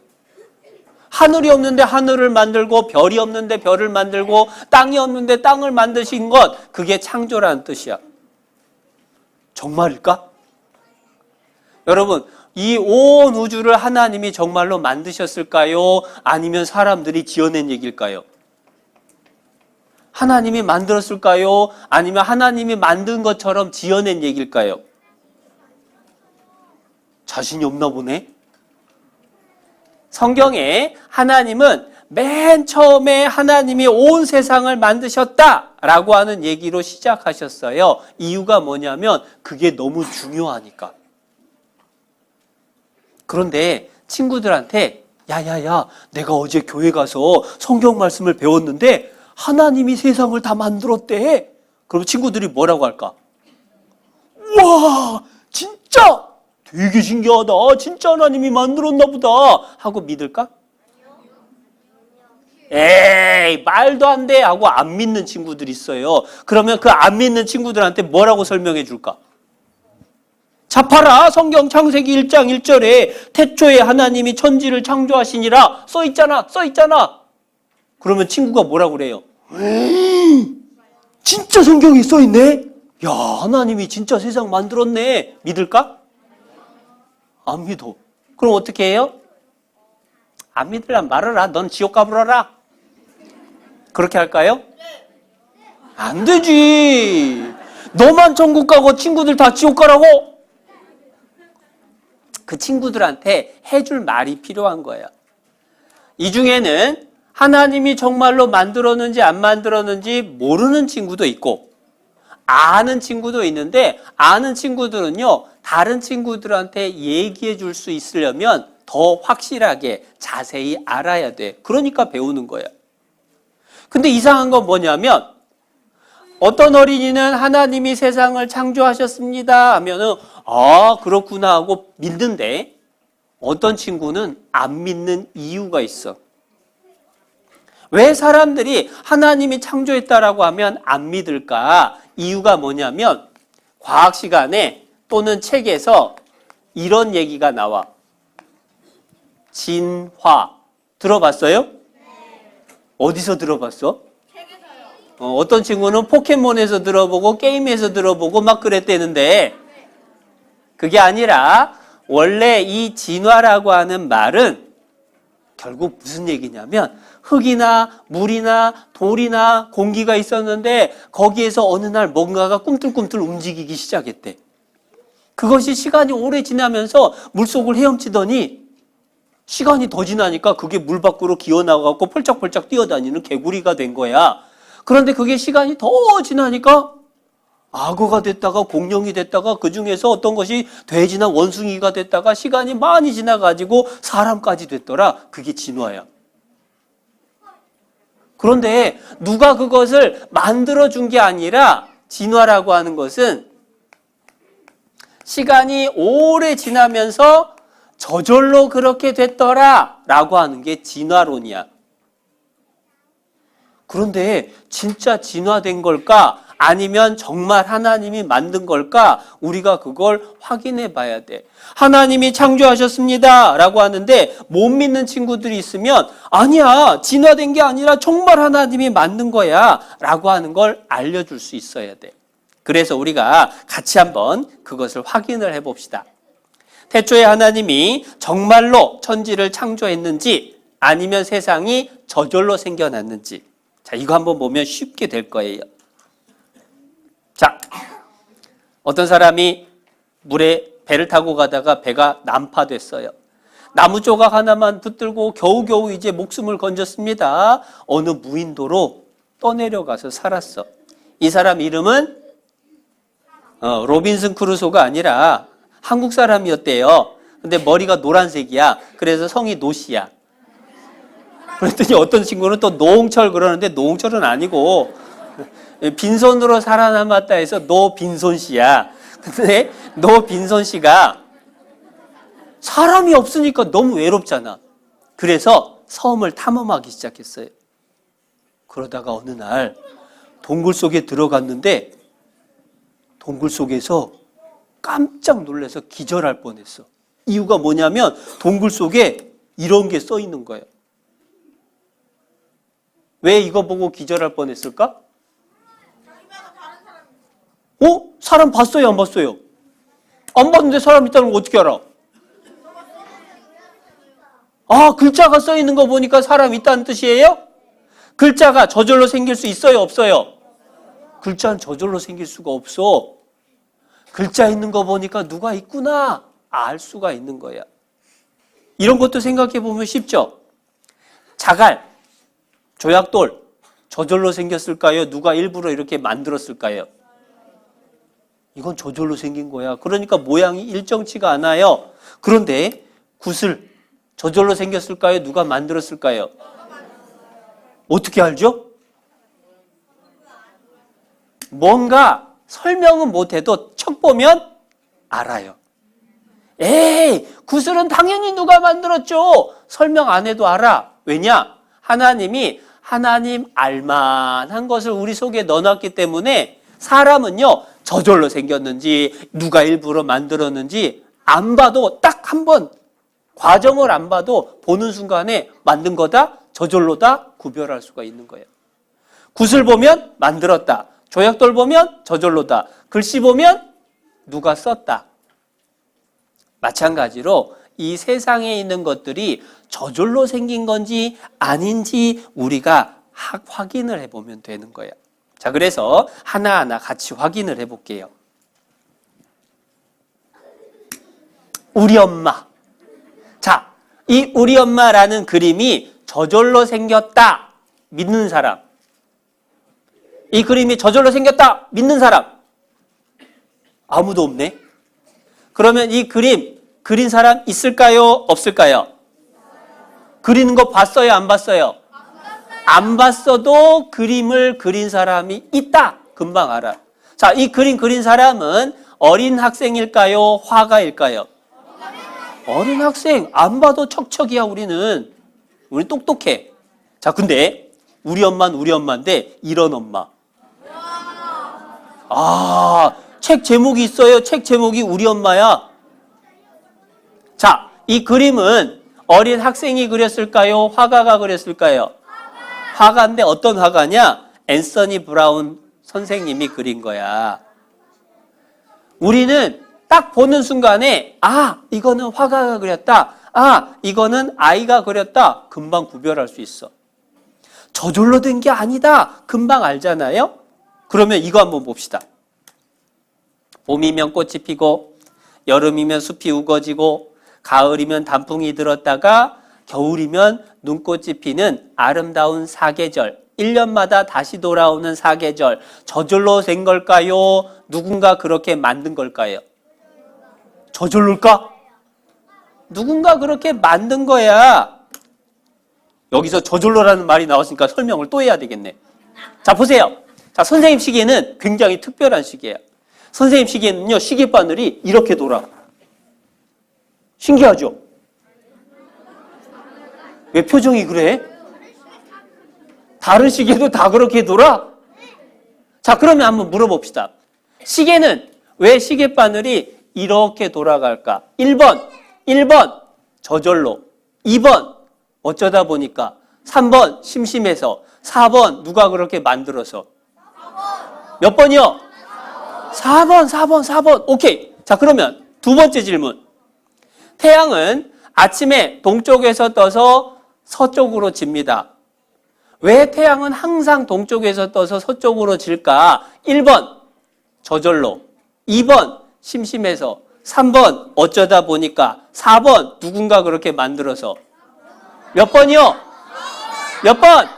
하늘이 없는데 하늘을 만들고, 별이 없는데 별을 만들고, 땅이 없는데 땅을 만드신 것, 그게 창조라는 뜻이야. 정말일까? 여러분, 이 온 우주를 하나님이 정말로 만드셨을까요? 아니면 사람들이 지어낸 얘기일까요? 하나님이 만들었을까요? 아니면 하나님이 만든 것처럼 지어낸 얘기일까요? 자신이 없나 보네? 성경에 하나님은 맨 처음에 하나님이 온 세상을 만드셨다라고 하는 얘기로 시작하셨어요. 이유가 뭐냐면 그게 너무 중요하니까. 그런데 친구들한테 야야야, 내가 어제 교회 가서 성경 말씀을 배웠는데 하나님이 세상을 다 만들었대. 그럼 친구들이 뭐라고 할까? 와, 진짜 되게 신기하다. 진짜 하나님이 만들었나 보다 하고 믿을까? 에이, 말도 안 돼 하고 안 믿는 친구들이 있어요. 그러면 그 안 믿는 친구들한테 뭐라고 설명해 줄까? 자, 봐라. 성경 창세기 1장 1절에 태초에 하나님이 천지를 창조하시니라 써있잖아. 써있잖아. 그러면 친구가 뭐라고 그래요? 진짜 성경에 써있네? 야, 하나님이 진짜 세상 만들었네. 믿을까? 안 믿어. 그럼 어떻게 해요? 안 믿으란 말을 넌 지옥 가불어라. 그렇게 할까요? 안 되지. 너만 천국 가고 친구들 다 지옥 가라고? 그 친구들한테 해줄 말이 필요한 거예요. 이 중에는 하나님이 정말로 만들었는지 안 만들었는지 모르는 친구도 있고 아는 친구도 있는데 아는 친구들은요 다른 친구들한테 얘기해 줄 수 있으려면 더 확실하게 자세히 알아야 돼. 그러니까 배우는 거예요. 근데 이상한 건 뭐냐면 어떤 어린이는 하나님이 세상을 창조하셨습니다 하면은 아 그렇구나 하고 믿는데 어떤 친구는 안 믿는 이유가 있어. 왜 사람들이 하나님이 창조했다라고 하면 안 믿을까? 이유가 뭐냐면 과학 시간에 또는 책에서 이런 얘기가 나와. 진화. 들어봤어요? 어디서 들어봤어? 어떤 친구는 포켓몬에서 들어보고 게임에서 들어보고 막 그랬대는데 그게 아니라 원래 이 진화라고 하는 말은 결국 무슨 얘기냐면 흙이나 물이나 돌이나 공기가 있었는데 거기에서 어느 날 뭔가가 꿈틀꿈틀 움직이기 시작했대. 그것이 시간이 오래 지나면서 물속을 헤엄치더니 시간이 더 지나니까 그게 물 밖으로 기어나가고 펄쩍펄쩍 뛰어다니는 개구리가 된 거야. 그런데 그게 시간이 더 지나니까 악어가 됐다가 공룡이 됐다가 그 중에서 어떤 것이 돼지나 원숭이가 됐다가 시간이 많이 지나가지고 사람까지 됐더라. 그게 진화야. 그런데 누가 그것을 만들어준 게 아니라 진화라고 하는 것은 시간이 오래 지나면서 저절로 그렇게 됐더라 라고 하는 게 진화론이야. 그런데 진짜 진화된 걸까? 아니면 정말 하나님이 만든 걸까? 우리가 그걸 확인해 봐야 돼. 하나님이 창조하셨습니다 라고 하는데 못 믿는 친구들이 있으면 아니야, 진화된 게 아니라 정말 하나님이 만든 거야 라고 하는 걸 알려줄 수 있어야 돼. 그래서 우리가 같이 한번 그것을 확인을 해봅시다. 태초에 하나님이 정말로 천지를 창조했는지 아니면 세상이 저절로 생겨났는지, 자, 이거 한번 보면 쉽게 될 거예요. 자, 어떤 사람이 물에 배를 타고 가다가 배가 난파됐어요. 나무 조각 하나만 붙들고 겨우겨우 이제 목숨을 건졌습니다. 어느 무인도로 떠내려가서 살았어. 이 사람 이름은 로빈슨 크루소가 아니라 한국 사람이었대요. 근데 머리가 노란색이야. 그래서 성이 노씨야. 그랬더니 어떤 친구는 또 노홍철 그러는데 노홍철은 아니고 빈손으로 살아남았다 해서 노빈손 씨야. 근데 노빈손 씨가 사람이 없으니까 너무 외롭잖아. 그래서 섬을 탐험하기 시작했어요. 그러다가 어느 날 동굴 속에 들어갔는데 동굴 속에서 깜짝 놀라서 기절할 뻔했어. 이유가 뭐냐면 동굴 속에 이런 게 써 있는 거예요. 왜 이거 보고 기절할 뻔했을까? 사람 봤어요, 안 봤어요? 안 봤는데 사람 있다는 거 어떻게 알아? 아, 글자가 써 있는 거 보니까 사람 있다는 뜻이에요? 글자가 저절로 생길 수 있어요, 없어요? 글자는 저절로 생길 수가 없어. 글자 있는 거 보니까 누가 있구나 알 수가 있는 거야. 이런 것도 생각해 보면 쉽죠? 자갈, 조약돌 저절로 생겼을까요? 누가 일부러 이렇게 만들었을까요? 이건 저절로 생긴 거야. 그러니까 모양이 일정치가 않아요. 그런데 구슬 저절로 생겼을까요? 누가 만들었을까요? 어떻게 알죠? 뭔가 설명은 못해도 척 보면 알아요. 에이, 구슬은 당연히 누가 만들었죠. 설명 안 해도 알아. 왜냐? 하나님이 하나님 알만한 것을 우리 속에 넣어놨기 때문에 사람은요 저절로 생겼는지 누가 일부러 만들었는지 안 봐도 딱 한 번 과정을 안 봐도 보는 순간에 만든 거다, 저절로다 구별할 수가 있는 거예요. 굿을 보면 만들었다. 조약돌 보면 저절로다. 글씨 보면 누가 썼다. 마찬가지로 이 세상에 있는 것들이 저절로 생긴 건지 아닌지 우리가 확인을 해보면 되는 거예요. 자, 그래서 하나하나 같이 확인을 해볼게요. 우리 엄마. 자, 이 우리 엄마라는 그림이 저절로 생겼다 믿는 사람. 이 그림이 저절로 생겼다 믿는 사람. 아무도 없네. 그러면 이 그림 그린 사람 있을까요? 없을까요? 그리는 거 봤어요? 안 봤어요? 안 봤어도 그림을 그린 사람이 있다. 금방 알아. 자, 이 그림 그린 사람은 어린 학생일까요? 화가일까요? 어린 학생. 안 봐도 척척이야 우리는. 우리 똑똑해. 자, 근데 우리 엄마는 우리 엄마인데 이런 엄마. 아, 책 제목이 있어요. 책 제목이 우리 엄마야. 자, 이 그림은 어린 학생이 그렸을까요? 화가가 그렸을까요? 화가인데 어떤 화가냐? 앤서니 브라운 선생님이 그린 거야. 우리는 딱 보는 순간에 아, 이거는 화가가 그렸다. 아, 이거는 아이가 그렸다. 금방 구별할 수 있어. 저절로 된 게 아니다. 금방 알잖아요. 그러면 이거 한번 봅시다. 봄이면 꽃이 피고 여름이면 숲이 우거지고 가을이면 단풍이 들었다가 겨울이면 눈꽃이 피는 아름다운 사계절. 1년마다 다시 돌아오는 사계절. 저절로 된 걸까요? 누군가 그렇게 만든 걸까요? 저절로일까? 누군가 그렇게 만든 거야. 여기서 저절로라는 말이 나왔으니까 설명을 또 해야 되겠네. 자, 보세요. 자, 선생님 시계는 굉장히 특별한 시계예요. 선생님 시계는요, 시계바늘이 이렇게 돌아. 신기하죠? 왜 표정이 그래? 다른 시계도 다 그렇게 돌아? 자, 그러면 한번 물어봅시다. 시계는 왜 시계바늘이 이렇게 돌아갈까? 1번 저절로. 2번 어쩌다 보니까. 3번 심심해서. 4번 누가 그렇게 만들어서. 몇 번이요? 4번. 오케이. 자, 그러면 두 번째 질문. 태양은 아침에 동쪽에서 떠서 서쪽으로 집니다. 왜 태양은 항상 동쪽에서 떠서 서쪽으로 질까? 1번 저절로. 2번 심심해서. 3번 어쩌다 보니까. 4번 누군가 그렇게 만들어서. 몇 번이요? 몇 번?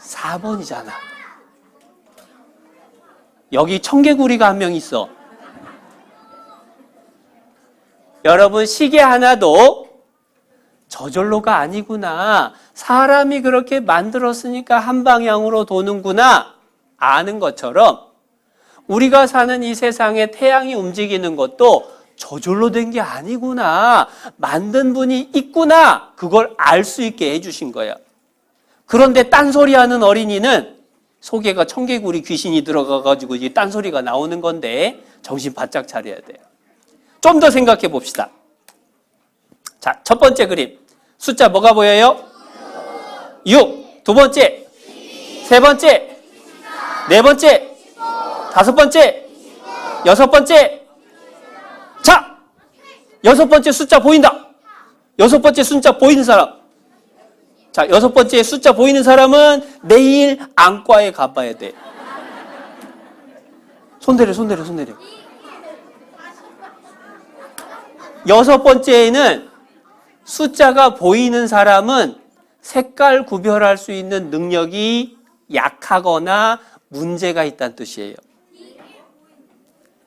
4번이잖아. 여기 청개구리가 한 명 있어. 여러분, 시계 하나도 저절로가 아니구나. 사람이 그렇게 만들었으니까 한 방향으로 도는구나. 아는 것처럼 우리가 사는 이 세상에 태양이 움직이는 것도 저절로 된 게 아니구나. 만든 분이 있구나. 그걸 알 수 있게 해주신 거야. 그런데 딴소리 하는 어린이는 속에가 청개구리 귀신이 들어가가지고 이게 딴소리가 나오는 건데 정신 바짝 차려야 돼요. 좀 더 생각해 봅시다. 자, 첫 번째 그림. 숫자 뭐가 보여요? 6. 두 번째. 세 번째. 네 번째. 다섯 번째. 여섯 번째. 자, 여섯 번째 숫자 보인다. 여섯 번째 숫자 보이는 사람. 자, 여섯 번째 숫자 보이는 사람은 내일 안과에 가봐야 돼. 손 내려. 여섯 번째에는 숫자가 보이는 사람은 색깔 구별할 수 있는 능력이 약하거나 문제가 있다는 뜻이에요.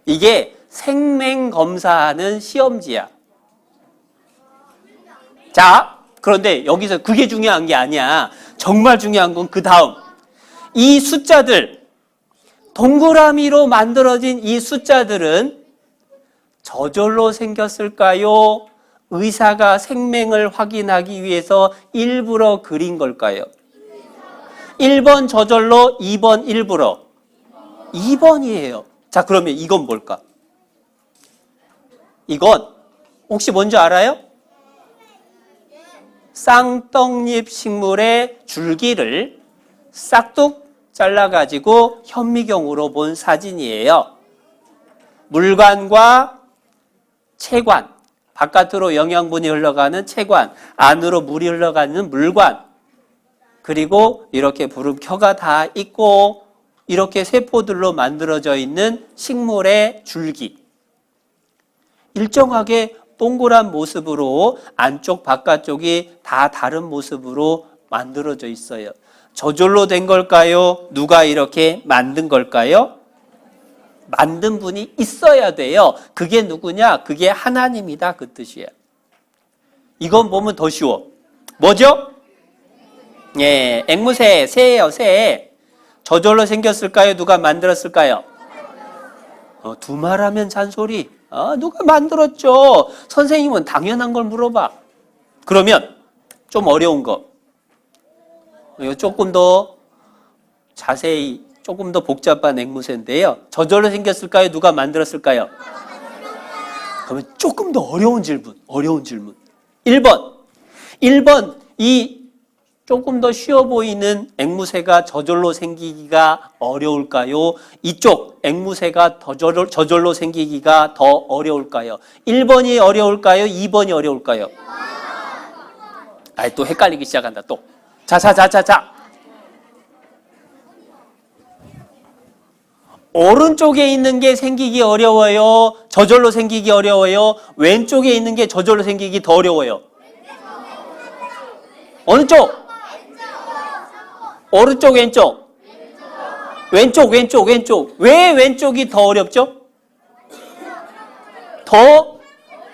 이게 생맹검사하는 시험지야. 자, 그런데 여기서 그게 중요한 게 아니야. 정말 중요한 건 그 다음. 이 숫자들, 동그라미로 만들어진 이 숫자들은 저절로 생겼을까요? 의사가 생명을 확인하기 위해서 일부러 그린 걸까요? 1번 저절로, 2번 일부러. 2번이에요. 자, 그러면 이건 뭘까? 이건 혹시 뭔지 알아요? 쌍떡잎 식물의 줄기를 싹둑 잘라가지고 현미경으로 본 사진이에요. 물관과 채관, 바깥으로 영양분이 흘러가는 채관, 안으로 물이 흘러가는 물관, 그리고 이렇게 부름켜가 다 있고 이렇게 세포들로 만들어져 있는 식물의 줄기. 일정하게 동그란 모습으로 안쪽 바깥쪽이 다 다른 모습으로 만들어져 있어요. 저절로 된 걸까요? 누가 이렇게 만든 걸까요? 만든 분이 있어야 돼요. 그게 누구냐? 그게 하나님이다, 그 뜻이에요. 이건 보면 더 쉬워. 뭐죠? 예, 앵무새, 새예요, 새. 저절로 생겼을까요? 누가 만들었을까요? 두말하면 잔소리. 누가 만들었죠? 선생님은 당연한 걸 물어봐. 그러면 좀 어려운 거. 이거 조금 더 자세히, 조금 더 복잡한 앵무새인데요. 저절로 생겼을까요? 누가 만들었을까요? 그러면 조금 더 어려운 질문. 1번. 이 조금 더 쉬워 보이는 앵무새가 저절로 생기기가 어려울까요? 이쪽 앵무새가 저절로 생기기가 더 어려울까요? 1번이 어려울까요? 2번이 어려울까요? 또 헷갈리기 시작한다, 또. 자. 오른쪽에 있는 게 생기기 어려워요? 저절로 생기기 어려워요? 왼쪽에 있는 게 저절로 생기기 더 어려워요? 어느 쪽? 오른쪽, 왼쪽? 왼쪽. 왜 왼쪽이 더 어렵죠? 더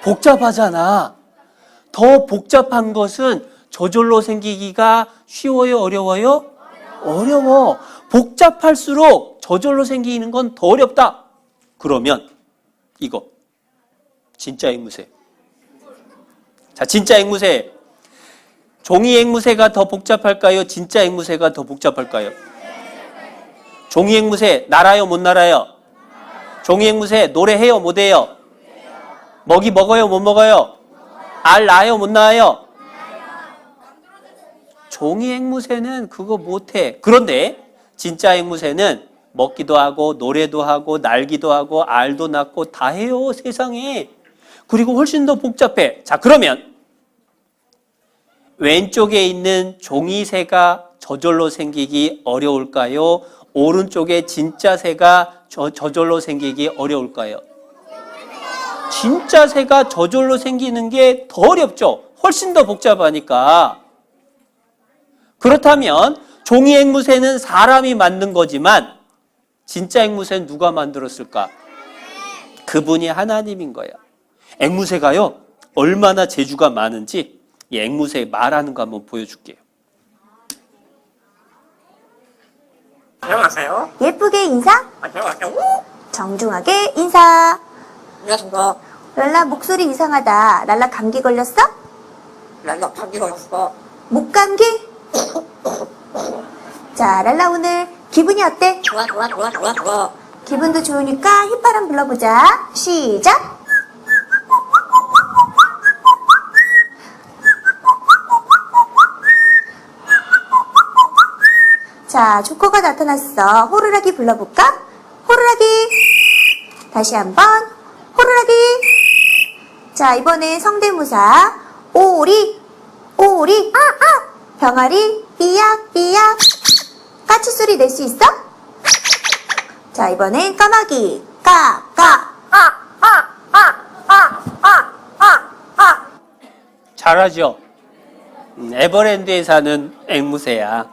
복잡하잖아. 더 복잡한 것은 저절로 생기기가 쉬워요, 어려워요? 어려워. 복잡할수록 저절로 생기는 건 더 어렵다. 그러면 이거 진짜 앵무새. 자, 진짜 앵무새. 종이 앵무새가 더 복잡할까요? 진짜 앵무새가 더 복잡할까요? 종이 앵무새 날아요, 못 날아요? 종이 앵무새 노래해요, 못 해요? 먹이 먹어요, 못 먹어요? 알 낳아요, 못 낳아요? 종이 앵무새는 그거 못해. 그런데 진짜 앵무새는 먹기도 하고 노래도 하고 날기도 하고 알도 낳고 다 해요, 세상에. 그리고 훨씬 더 복잡해. 자, 그러면 왼쪽에 있는 종이새가 저절로 생기기 어려울까요? 오른쪽에 진짜 새가 저절로 생기기 어려울까요? 진짜 새가 저절로 생기는 게 더 어렵죠. 훨씬 더 복잡하니까. 그렇다면 종이 앵무새는 사람이 만든 거지만 진짜 앵무새는 누가 만들었을까? 그분이 하나님인 거야. 앵무새가요, 얼마나 재주가 많은지 이 앵무새 말하는 거 한번 보여줄게요. 안녕하세요. 예쁘게 인사, 안녕하세요. 정중하게 인사. 안녕하십니까. 랄라 목소리 이상하다. 랄라 감기 걸렸어? 랄라 감기 걸렸어. 목 감기? 자, 랄라 오늘 기분이 어때? 좋아. 기분도 좋으니까 휘파람 불러보자. 시작! 자, 조커가 나타났어. 호루라기 불러볼까? 호루라기. 다시 한번 호루라기. 자, 이번엔 성대모사. 오리. 병아리. 삐약. 까치 소리 낼 수 있어? 자, 이번엔 까마귀. 잘하죠? 에버랜드에 사는 앵무새야.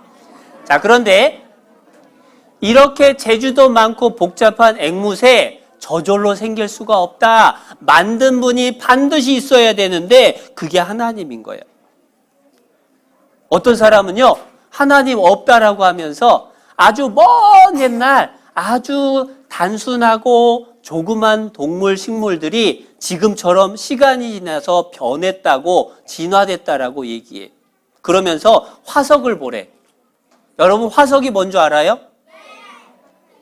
자, 그런데 이렇게 재주도 많고 복잡한 앵무새 저절로 생길 수가 없다. 만든 분이 반드시 있어야 되는데 그게 하나님인 거예요. 어떤 사람은요, 하나님 없다라고 하면서 아주 먼 옛날 아주 단순하고 조그만 동물, 식물들이 지금처럼 시간이 지나서 변했다고, 진화됐다라고 얘기해. 그러면서 화석을 보래. 여러분, 화석이 뭔 줄 알아요?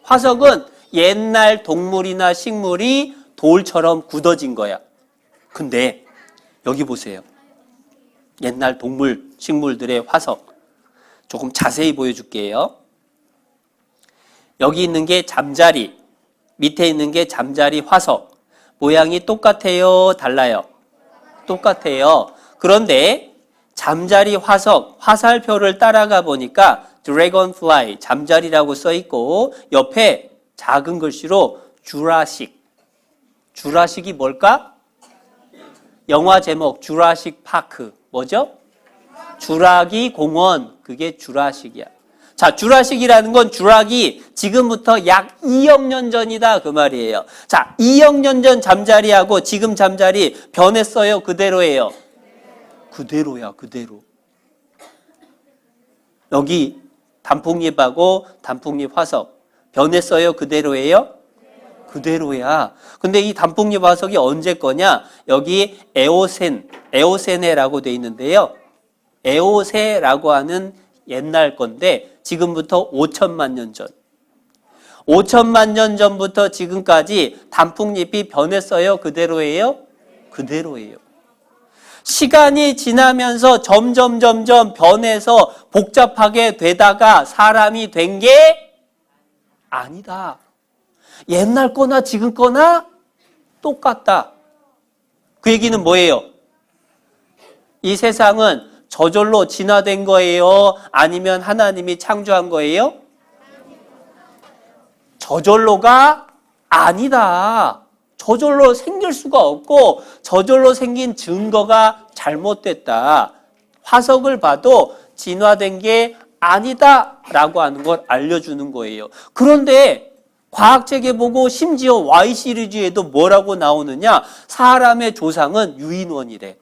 화석은 옛날 동물이나 식물이 돌처럼 굳어진 거야. 근데 여기 보세요. 옛날 동물, 식물들의 화석. 조금 자세히 보여줄게요. 여기 있는 게 잠자리, 밑에 있는 게 잠자리 화석. 모양이 똑같아요? 달라요? 똑같아요. 그런데 잠자리 화석, 화살표를 따라가 보니까 dragonfly, 잠자리라고 써 있고 옆에 작은 글씨로 주라식. 주라식이 뭘까? 영화 제목 주라식 파크. 뭐죠? 주라기 공원. 그게 주라식이야. 자, 주라식이라는 건 주라기 지금부터 약 2억 년 전이다 그 말이에요. 자, 2억 년 전 잠자리하고 지금 잠자리 변했어요? 그대로예요? 그대로야, 그대로. 여기 단풍잎하고 단풍잎 화석 변했어요? 그대로예요? 그대로야. 근데 이 단풍잎 화석이 언제 거냐? 여기 에오세네라고 돼 있는데요. 에오세라고 하는 옛날 건데 지금부터 5천만 년 전. 5천만 년 전부터 지금까지 단풍잎이 변했어요? 그대로예요? 그대로예요. 시간이 지나면서 점점 변해서 복잡하게 되다가 사람이 된 게 아니다. 옛날 거나 지금 거나 똑같다. 그 얘기는 뭐예요? 이 세상은 저절로 진화된 거예요? 아니면 하나님이 창조한 거예요? 저절로가 아니다. 저절로 생길 수가 없고 저절로 생긴 증거가 잘못됐다. 화석을 봐도 진화된 게 아니다라고 하는 걸 알려주는 거예요. 그런데 과학책에 보고 심지어 Y 시리즈에도 뭐라고 나오느냐? 사람의 조상은 유인원이래.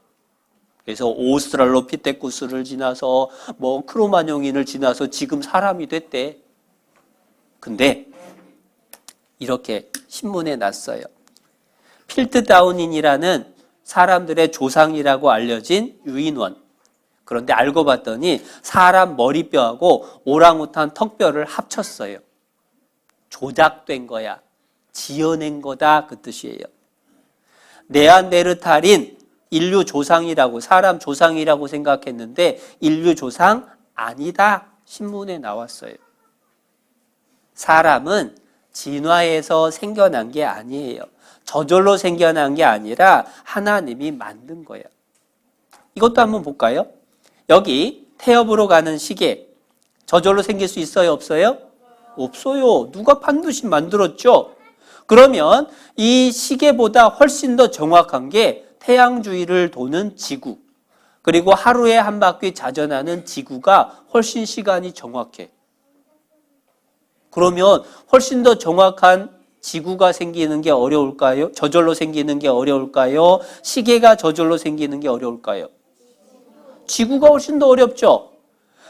그래서 오스트랄로피테쿠스를 지나서 뭐 크로마뇽인을 지나서 지금 사람이 됐대. 근데 이렇게 신문에 났어요. 필드다운인이라는 사람들의 조상이라고 알려진 유인원. 그런데 알고 봤더니 사람 머리뼈하고 오랑우탄 턱뼈를 합쳤어요. 조작된 거야. 지어낸 거다 그 뜻이에요. 네안데르탈인 인류 조상이라고, 사람 조상이라고 생각했는데 인류 조상 아니다. 신문에 나왔어요. 사람은 진화해서 생겨난 게 아니에요. 저절로 생겨난 게 아니라 하나님이 만든 거예요. 이것도 한번 볼까요? 여기 태엽으로 가는 시계 저절로 생길 수 있어요? 없어요? 없어요. 누가 반드시 만들었죠? 그러면 이 시계보다 훨씬 더 정확한 게 태양 주위를 도는 지구, 그리고 하루에 한 바퀴 자전하는 지구가 훨씬 시간이 정확해. 그러면 훨씬 더 정확한 지구가 생기는 게 어려울까요? 저절로 생기는 게 어려울까요? 시계가 저절로 생기는 게 어려울까요? 지구가 훨씬 더 어렵죠?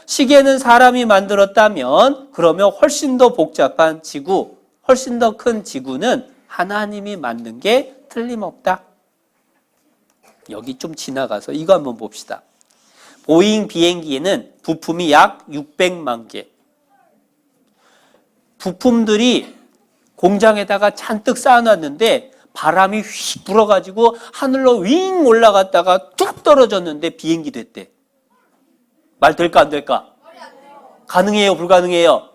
시계는 사람이 만들었다면 그러면 훨씬 더 복잡한 지구, 훨씬 더 큰 지구는 하나님이 만든 게 틀림없다. 여기 좀 지나가서 이거 한번 봅시다. 보잉 비행기에는 부품이 약 600만 개. 부품들이 공장에다가 잔뜩 쌓아놨는데 바람이 휙 불어가지고 하늘로 윙 올라갔다가 툭 떨어졌는데 비행기 됐대. 말 될까 안 될까? 가능해요? 불가능해요?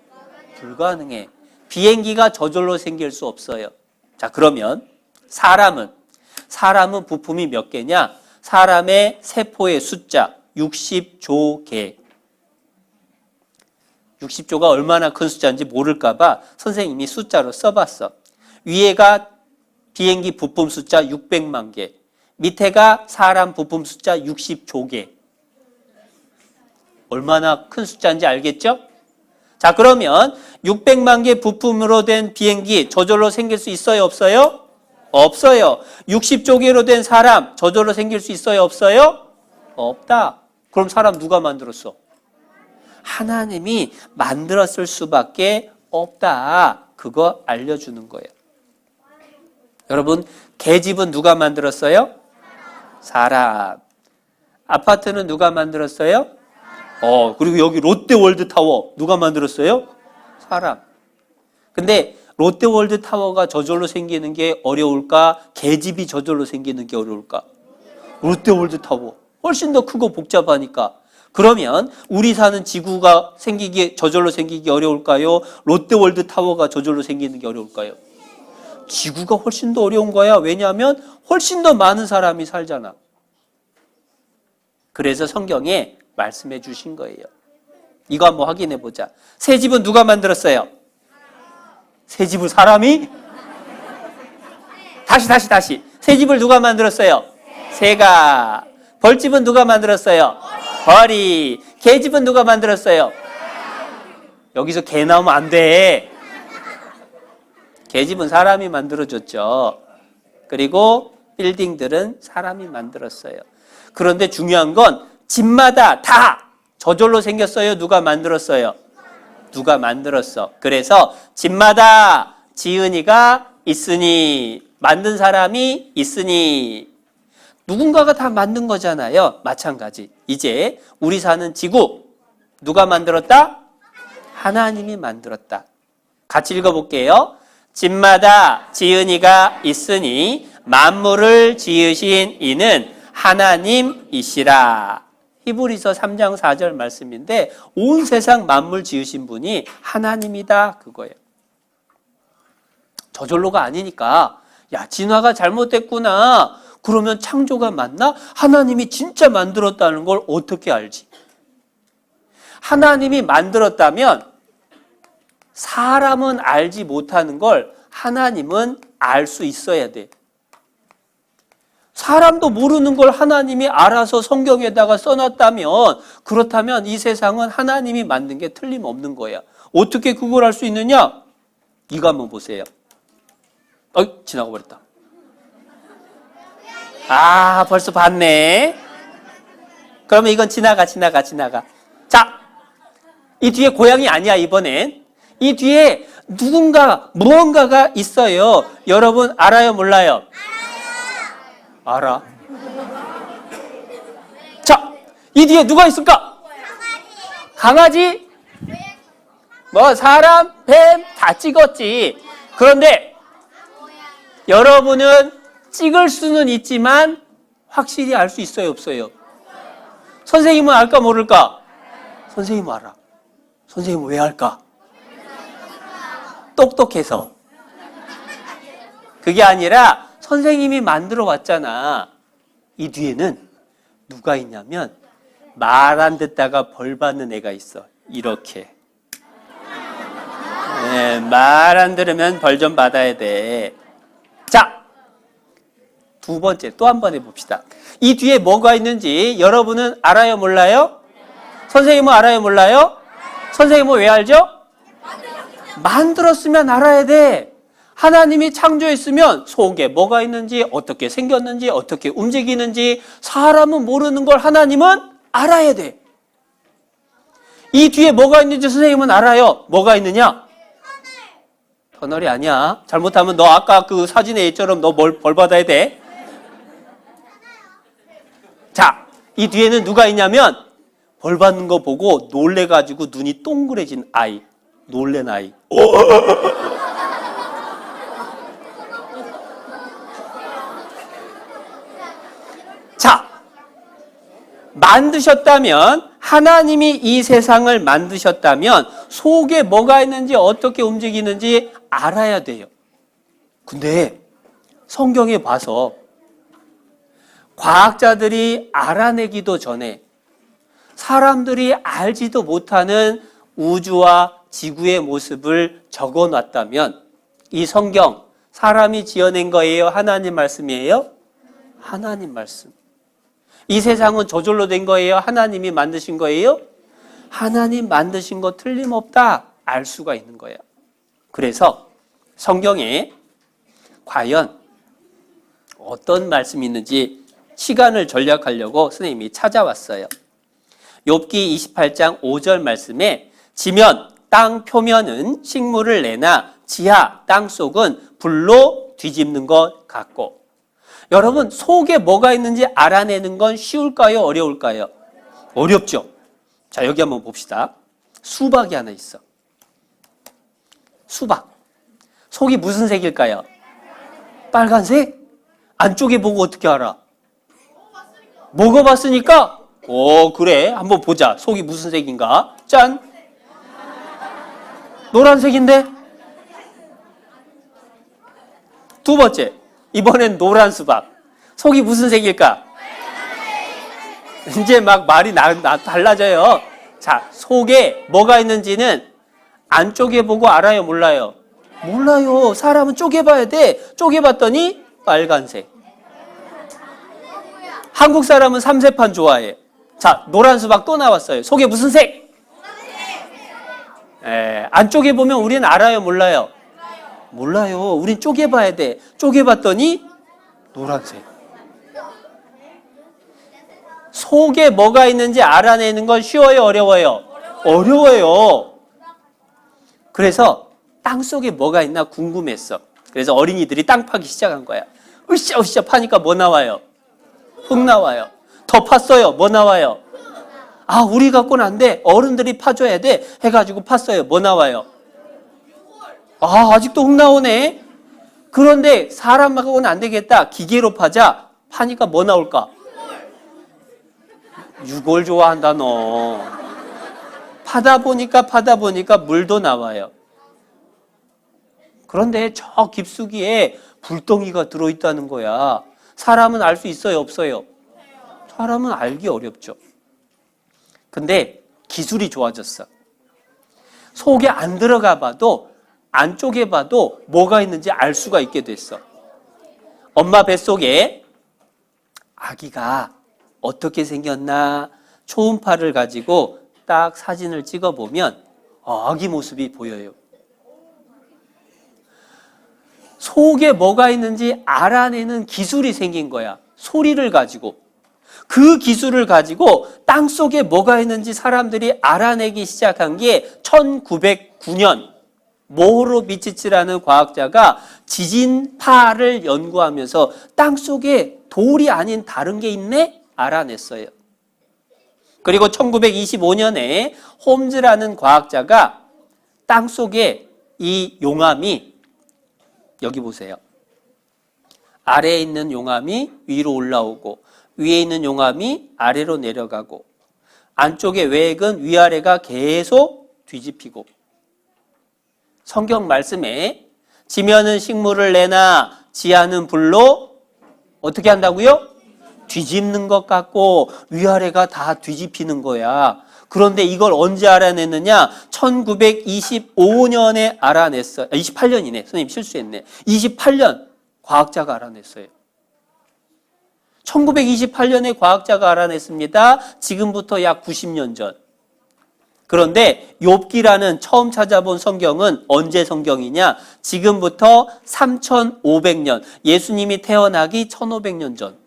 불가능해. 비행기가 저절로 생길 수 없어요. 자, 그러면 사람은 부품이 몇 개냐? 사람의 세포의 숫자 60조 개. 60조가 얼마나 큰 숫자인지 모를까 봐 선생님이 숫자로 써봤어. 위에가 비행기 부품 숫자 600만 개, 밑에가 사람 부품 숫자 60조 개. 얼마나 큰 숫자인지 알겠죠? 자, 그러면 600만 개 부품으로 된 비행기 저절로 생길 수 있어요? 없어요? 없어요. 60조 개로 된 사람 저절로 생길 수 있어요? 없어요? 없다. 그럼 사람 누가 만들었어? 하나님이 만들었을 수밖에 없다. 그거 알려주는 거예요. 여러분, 개집은 누가 만들었어요? 사람. 아파트는 누가 만들었어요? 그리고 여기 롯데월드타워 누가 만들었어요? 사람. 근데 롯데월드 타워가 저절로 생기는 게 어려울까? 계집이 저절로 생기는 게 어려울까? 롯데월드 타워. 훨씬 더 크고 복잡하니까. 그러면 우리 사는 지구가 저절로 생기기 어려울까요? 롯데월드 타워가 저절로 생기는 게 어려울까요? 지구가 훨씬 더 어려운 거야. 왜냐하면 훨씬 더 많은 사람이 살잖아. 그래서 성경에 말씀해 주신 거예요. 이거 한번 확인해 보자. 새 집은 누가 만들었어요? 새 집을 사람이? 다시. 새 집을 누가 만들었어요? 새가. 벌집은 누가 만들었어요? 벌이. 개집은 누가 만들었어요? 여기서 개 나오면 안 돼. 개집은 사람이 만들어줬죠. 그리고 빌딩들은 사람이 만들었어요. 그런데 중요한 건 집마다 다 저절로 생겼어요? 누가 만들었어요? 누가 만들었어. 그래서 집마다 지은이가 있으니, 만든 사람이 있으니, 누군가가 다 만든 거잖아요. 마찬가지. 이제 우리 사는 지구 누가 만들었다? 하나님이 만들었다. 같이 읽어볼게요. 집마다 지은이가 있으니 만물을 지으신 이는 하나님이시라. 히브리서 3장 4절 말씀인데 온 세상 만물 지으신 분이 하나님이다 그거예요. 저절로가 아니니까 야 진화가 잘못됐구나. 그러면 창조가 맞나? 하나님이 진짜 만들었다는 걸 어떻게 알지? 하나님이 만들었다면 사람은 알지 못하는 걸 하나님은 알 수 있어야 돼. 사람도 모르는 걸 하나님이 알아서 성경에다가 써놨다면 그렇다면 이 세상은 하나님이 만든 게 틀림없는 거야. 어떻게 그걸 알 수 있느냐? 이거 한번 보세요. 지나가 버렸다. 벌써 봤네. 그러면 이건 지나가. 자, 이 뒤에 고양이 아니야 이번엔. 이 뒤에 무언가가 있어요. 여러분 알아요 몰라요? 알아. 자, 이 뒤에 누가 있을까? 강아지? 사람, 뱀 다 찍었지. 그런데 여러분은 찍을 수는 있지만 확실히 알 수 있어요 없어요? 선생님은 알까 모를까? 선생님은 알아. 선생님은 왜 알까? 똑똑해서. 그게 아니라 선생님이 만들어 왔잖아. 이 뒤에는 누가 있냐면 말 안 듣다가 벌 받는 애가 있어. 이렇게. 네, 말 안 들으면 벌 좀 받아야 돼. 자, 두 번째 또 한 번 해봅시다. 이 뒤에 뭐가 있는지 여러분은 알아요 몰라요? 선생님은 알아요 몰라요? 선생님은 왜 알죠? 만들었으면 알아야 돼. 하나님이 창조했으면 속에 뭐가 있는지, 어떻게 생겼는지, 어떻게 움직이는지 사람은 모르는 걸 하나님은 알아야 돼. 이 뒤에 뭐가 있는지 선생님은 알아요. 뭐가 있느냐? 터널이 아니야. 잘못하면 너 아까 그 사진에 있처럼 너 벌 받아야 돼. 자, 이 뒤에는 누가 있냐면 벌 받는 거 보고 놀래가지고 눈이 동그래진 아이. 놀란 아이. 자, 만드셨다면 하나님이 이 세상을 만드셨다면 속에 뭐가 있는지 어떻게 움직이는지 알아야 돼요. 근데 성경에 봐서 과학자들이 알아내기도 전에 사람들이 알지도 못하는 우주와 지구의 모습을 적어놨다면 이 성경 사람이 지어낸 거예요? 하나님 말씀이에요? 하나님 말씀. 이 세상은 저절로 된 거예요? 하나님이 만드신 거예요? 하나님 만드신 거 틀림없다 알 수가 있는 거예요. 그래서 성경에 과연 어떤 말씀이 있는지 시간을 절약하려고 선생님이 찾아왔어요. 욥기 28장 5절 말씀에 지면 땅 표면은 식물을 내나 지하 땅 속은 불로 뒤집는 것 같고. 여러분 속에 뭐가 있는지 알아내는 건 쉬울까요? 어려울까요? 어렵죠. 자, 여기 한번 봅시다. 수박이 하나 있어. 수박. 속이 무슨 색일까요? 빨간색? 안쪽에 보고 어떻게 알아? 먹어봤으니까? 그래. 한번 보자. 속이 무슨 색인가? 짠! 노란색인데? 두 번째. 이번엔 노란 수박. 속이 무슨 색일까? 이제 막 말이 달라져요. 자, 속에 뭐가 있는지는 안쪽에 보고 알아요, 몰라요? 몰라요. 사람은 쪼개봐야 돼. 쪼개봤더니 빨간색. 한국 사람은 삼색판 좋아해. 자, 노란 수박 또 나왔어요. 속에 무슨 색? 안쪽에 보면 우리는 알아요, 몰라요? 몰라요. 우린 쪼개봐야 돼. 쪼개봤더니 노란색. 속에 뭐가 있는지 알아내는 건 쉬워요, 어려워요? 어려워요. 그래서 땅 속에 뭐가 있나 궁금했어. 그래서 어린이들이 땅 파기 시작한 거야. 으쌰으쌰 파니까 뭐 나와요? 흙 나와요. 더 팠어요. 뭐 나와요? 아, 우리 갖고는 안 돼. 어른들이 파줘야 돼. 해가지고 팠어요. 뭐 나와요? 아, 아직도 흙 나오네. 그런데 사람하고는 안 되겠다. 기계로 파자. 파니까 뭐 나올까? 유골 좋아한다 너. 파다 보니까 물도 나와요. 그런데 저 깊숙이에 불덩이가 들어있다는 거야. 사람은 알 수 있어요, 없어요? 사람은 알기 어렵죠. 근데 기술이 좋아졌어. 속에 안 들어가 봐도 안쪽에 봐도 뭐가 있는지 알 수가 있게 됐어. 엄마 뱃속에 아기가 어떻게 생겼나 초음파를 가지고 딱 사진을 찍어보면 아기 모습이 보여요. 속에 뭐가 있는지 알아내는 기술이 생긴 거야. 소리를 가지고. 그 기술을 가지고 땅속에 뭐가 있는지 사람들이 알아내기 시작한 게 1909년 모호로 미치치라는 과학자가 지진파를 연구하면서 땅속에 돌이 아닌 다른 게 있네? 알아냈어요. 그리고 1925년에 홈즈라는 과학자가 땅속에 이 용암이 여기 보세요. 아래에 있는 용암이 위로 올라오고 위에 있는 용암이 아래로 내려가고 안쪽의 외액은 위아래가 계속 뒤집히고 성경 말씀에 지면은 식물을 내나 지하는 불로 어떻게 한다고요? 뒤집는 것 같고 위아래가 다 뒤집히는 거야. 그런데 이걸 언제 알아냈느냐? 1925년에 알아냈어요. 28년이네. 선생님 실수했네. 28년 과학자가 알아냈어요. 1928년에 과학자가 알아냈습니다. 지금부터 약 90년 전. 그런데 욥기라는 처음 찾아본 성경은 언제 성경이냐? 지금부터 3500년. 예수님이 태어나기 1500년 전.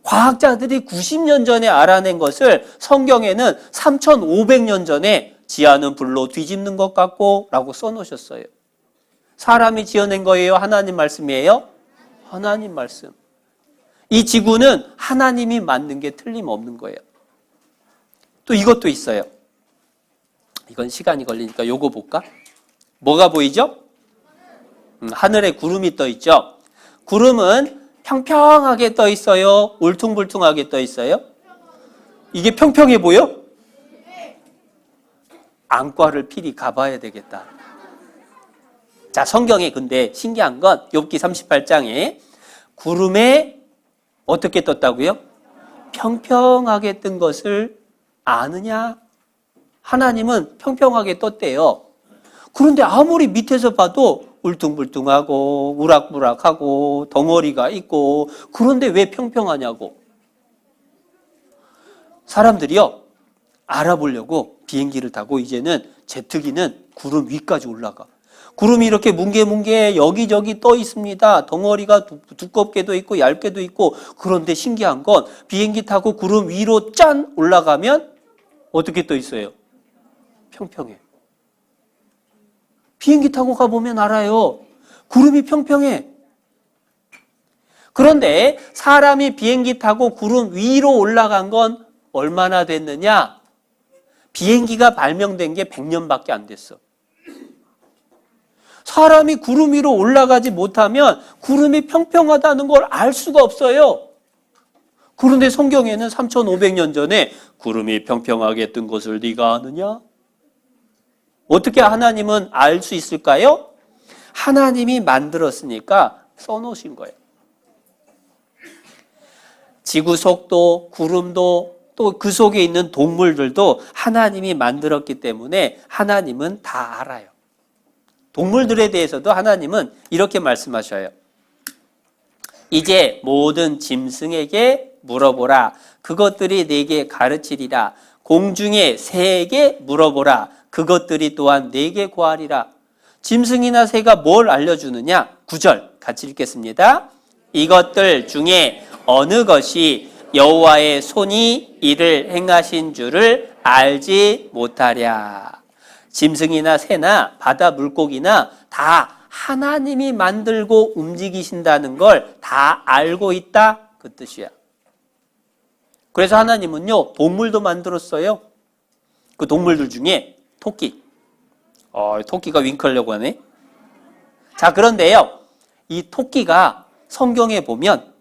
과학자들이 90년 전에 알아낸 것을 성경에는 3500년 전에 지하는 불로 뒤집는 것 같고 라고 써놓으셨어요. 사람이 지어낸 거예요? 하나님 말씀이에요? 하나님 말씀. 이 지구는 하나님이 만든 게 틀림없는 거예요. 또 이것도 있어요. 이건 시간이 걸리니까 요거 볼까? 뭐가 보이죠? 하늘에 구름이 떠 있죠? 구름은 평평하게 떠 있어요? 울퉁불퉁하게 떠 있어요? 이게 평평해 보여? 안과를 필히 가봐야 되겠다. 자, 성경에 근데 신기한 건 욥기 38장에 구름에 어떻게 떴다고요? 평평하게 뜬 것을 아느냐? 하나님은 평평하게 떴대요. 그런데 아무리 밑에서 봐도 울퉁불퉁하고 우락부락하고 덩어리가 있고 그런데 왜 평평하냐고. 사람들이요 알아보려고 비행기를 타고 이제는 제트기는 구름 위까지 올라가. 구름이 이렇게 뭉게뭉게 여기저기 떠 있습니다. 덩어리가 두껍게도 있고 얇게도 있고. 그런데 신기한 건 비행기 타고 구름 위로 짠 올라가면 어떻게 떠 있어요? 평평해. 비행기 타고 가보면 알아요. 구름이 평평해. 그런데 사람이 비행기 타고 구름 위로 올라간 건 얼마나 됐느냐? 비행기가 발명된 게 100년밖에 안 됐어. 사람이 구름 위로 올라가지 못하면 구름이 평평하다는 걸 알 수가 없어요. 그런데 성경에는 3,500년 전에 구름이 평평하게 뜬 것을 네가 아느냐? 어떻게 하나님은 알 수 있을까요? 하나님이 만들었으니까 써놓으신 거예요. 지구 속도, 구름도, 또 그 속에 있는 동물들도 하나님이 만들었기 때문에 하나님은 다 알아요. 동물들에 대해서도 하나님은 이렇게 말씀하셔요. 이제 모든 짐승에게 물어보라. 그것들이 내게 가르치리라. 공중의 새에게 물어보라. 그것들이 또한 내게 구하리라. 짐승이나 새가 뭘 알려주느냐? 9절 같이 읽겠습니다. 이것들 중에 어느 것이 여호와의 손이 이를 행하신 줄을 알지 못하랴. 짐승이나 새나 바다 물고기나 다 하나님이 만들고 움직이신다는 걸 다 알고 있다, 그 뜻이야. 그래서 하나님은요, 동물도 만들었어요. 그 동물들 중에 토끼. 토끼가 윙크하려고 하네. 자, 그런데요, 이 토끼가 성경에 보면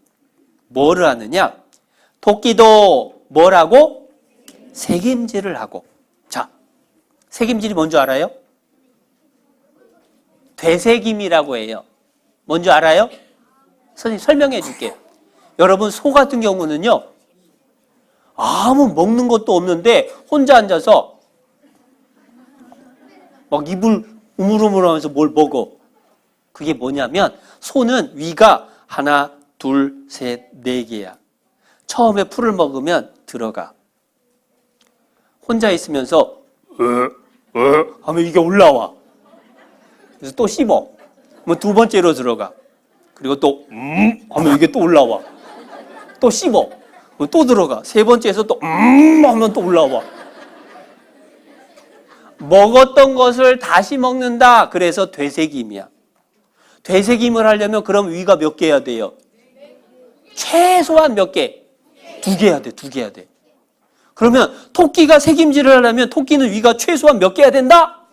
뭐를 하느냐? 토끼도 뭐라고? 새김질을 하고. 자, 새김질이 뭔지 알아요? 되새김이라고 해요. 뭔지 알아요? 선생님 설명해 줄게요. 여러분, 소 같은 경우는요, 아무 먹는 것도 없는데 혼자 앉아서 막 입을 우물우물하면서 뭘 먹어. 그게 뭐냐면 소는 위가 하나, 둘, 셋, 네 개야. 처음에 풀을 먹으면 들어가. 혼자 있으면서 하면 이게 올라와. 그래서 또 씹어. 그러면 두 번째로 들어가. 그리고 또 하면 이게 또 올라와. 또 씹어. 그럼 또 들어가. 세 번째에서 또 하면 또 올라와. 먹었던 것을 다시 먹는다. 그래서 되새김이야. 되새김을 하려면 그럼 위가 몇 개 해야 돼요? 최소한 몇 개? 2개 해야 돼. 2개 해야 돼. 그러면 토끼가 새김질을 하려면 토끼는 위가 최소한 몇 개 해야 된다?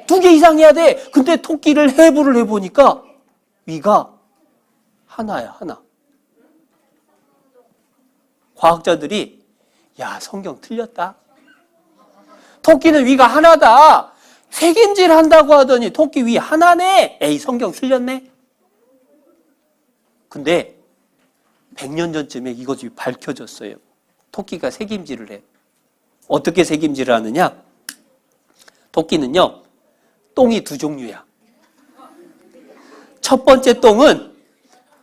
2개 이상 해야 돼. 근데 토끼를 해부를 해보니까 위가 하나야, 하나. 과학자들이 야, 성경 틀렸다. 토끼는 위가 하나다. 새김질 한다고 하더니 토끼 위 하나네. 에이, 성경 틀렸네. 근데 100년 전쯤에 이것이 밝혀졌어요. 토끼가 새김질을 해. 어떻게 새김질을 하느냐? 토끼는요, 똥이 2종류야. 첫 번째 똥은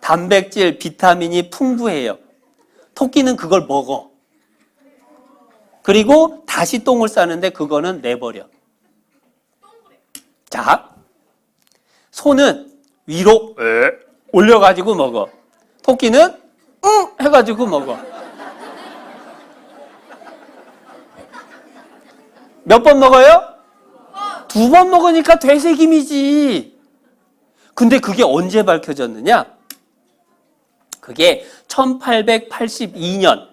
단백질, 비타민이 풍부해요. 토끼는 그걸 먹어. 그리고 다시 똥을 싸는데 그거는 내버려. 자, 소는 위로 올려가지고 먹어. 토끼는 해가지고 먹어. 몇 번 먹어요? 2번 먹으니까 되새김이지. 근데 그게 언제 밝혀졌느냐? 그게 1882년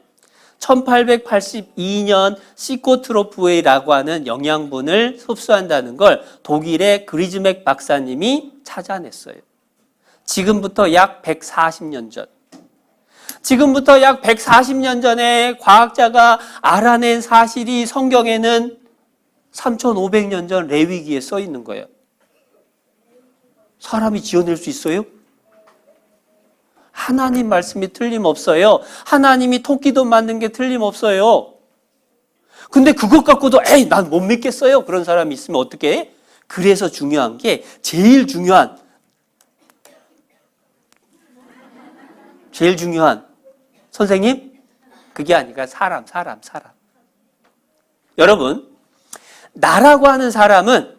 시코트로프웨이라고 하는 영양분을 섭취한다는 걸 독일의 그리즈맥 박사님이 찾아냈어요. 지금부터 약 140년 전. 지금부터 약 140년 전에 과학자가 알아낸 사실이 성경에는 3,500년 전 레위기에 써 있는 거예요. 사람이 지어낼 수 있어요? 하나님 말씀이 틀림없어요. 하나님이 토끼도 만든 게 틀림없어요. 근데 그것 갖고도 에이, 난 못 믿겠어요. 그런 사람이 있으면 어떻게 해? 그래서 중요한 게 제일 중요한 선생님? 그게 아니라 사람. 여러분, 나라고 하는 사람은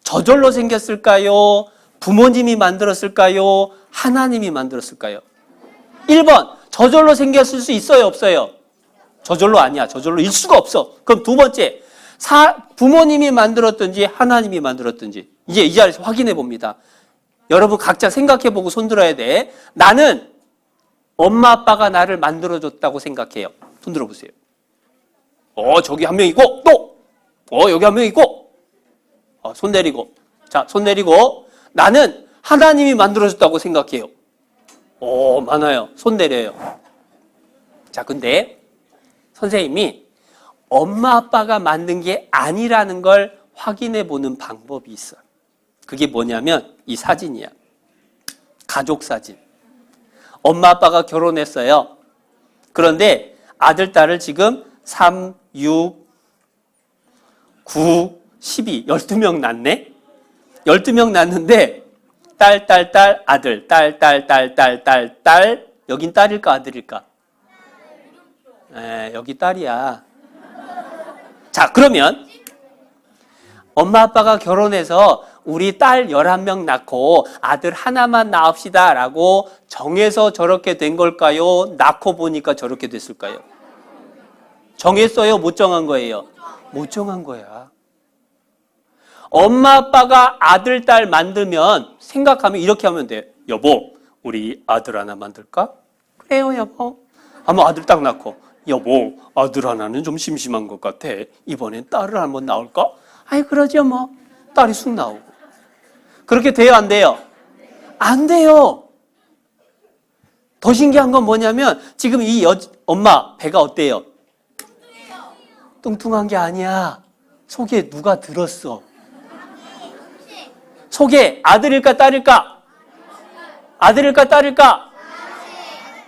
저절로 생겼을까요? 부모님이 만들었을까요? 하나님이 만들었을까요? 1번, 저절로 생겼을 수 있어요, 없어요? 저절로 아니야. 저절로일 수가 없어. 그럼 두 번째, 부모님이 만들었든지 하나님이 만들었든지. 이제 이 자리에서 확인해 봅니다. 여러분 각자 생각해 보고 손들어야 돼. 나는 엄마 아빠가 나를 만들어줬다고 생각해요. 손 들어보세요. 저기 한 명 있고, 또! 여기 한 명 있고. 손 내리고. 자, 손 내리고. 나는 하나님이 만들어줬다고 생각해요. 오, 많아요. 손 내려요. 자, 근데 선생님이 엄마 아빠가 만든 게 아니라는 걸 확인해 보는 방법이 있어요. 그게 뭐냐면 이 사진이야. 가족 사진. 엄마 아빠가 결혼했어요. 그런데 아들, 딸을 지금 3, 6, 9, 12, 12명 낳네? 12명 낳는데 딸, 아들, 딸. 여긴 딸일까, 아들일까? 여기 딸이야. 자, 그러면 엄마 아빠가 결혼해서 우리 딸 11명 낳고 아들 하나만 낳읍시다 라고 정해서 저렇게 된 걸까요? 낳고 보니까 저렇게 됐을까요? 정했어요? 못 정한 거예요? 못 정한 거야. 엄마 아빠가 아들, 딸 만들면 생각하면 이렇게 하면 돼. 여보, 우리 아들 하나 만들까? 그래요, 여보. 한번 아들 딱 낳고, 여보, 아들 하나는 좀 심심한 것 같아. 이번엔 딸을 한번 낳을까? 아이, 그러죠, 뭐. 딸이 쑥 나오고. 그렇게 돼요, 안 돼요? 안 돼요. 더 신기한 건 뭐냐면, 지금 이 엄마 배가 어때요? 뚱뚱한 게 아니야. 속에 누가 들었어. 속에 아들일까 딸일까? 아들일까 딸일까?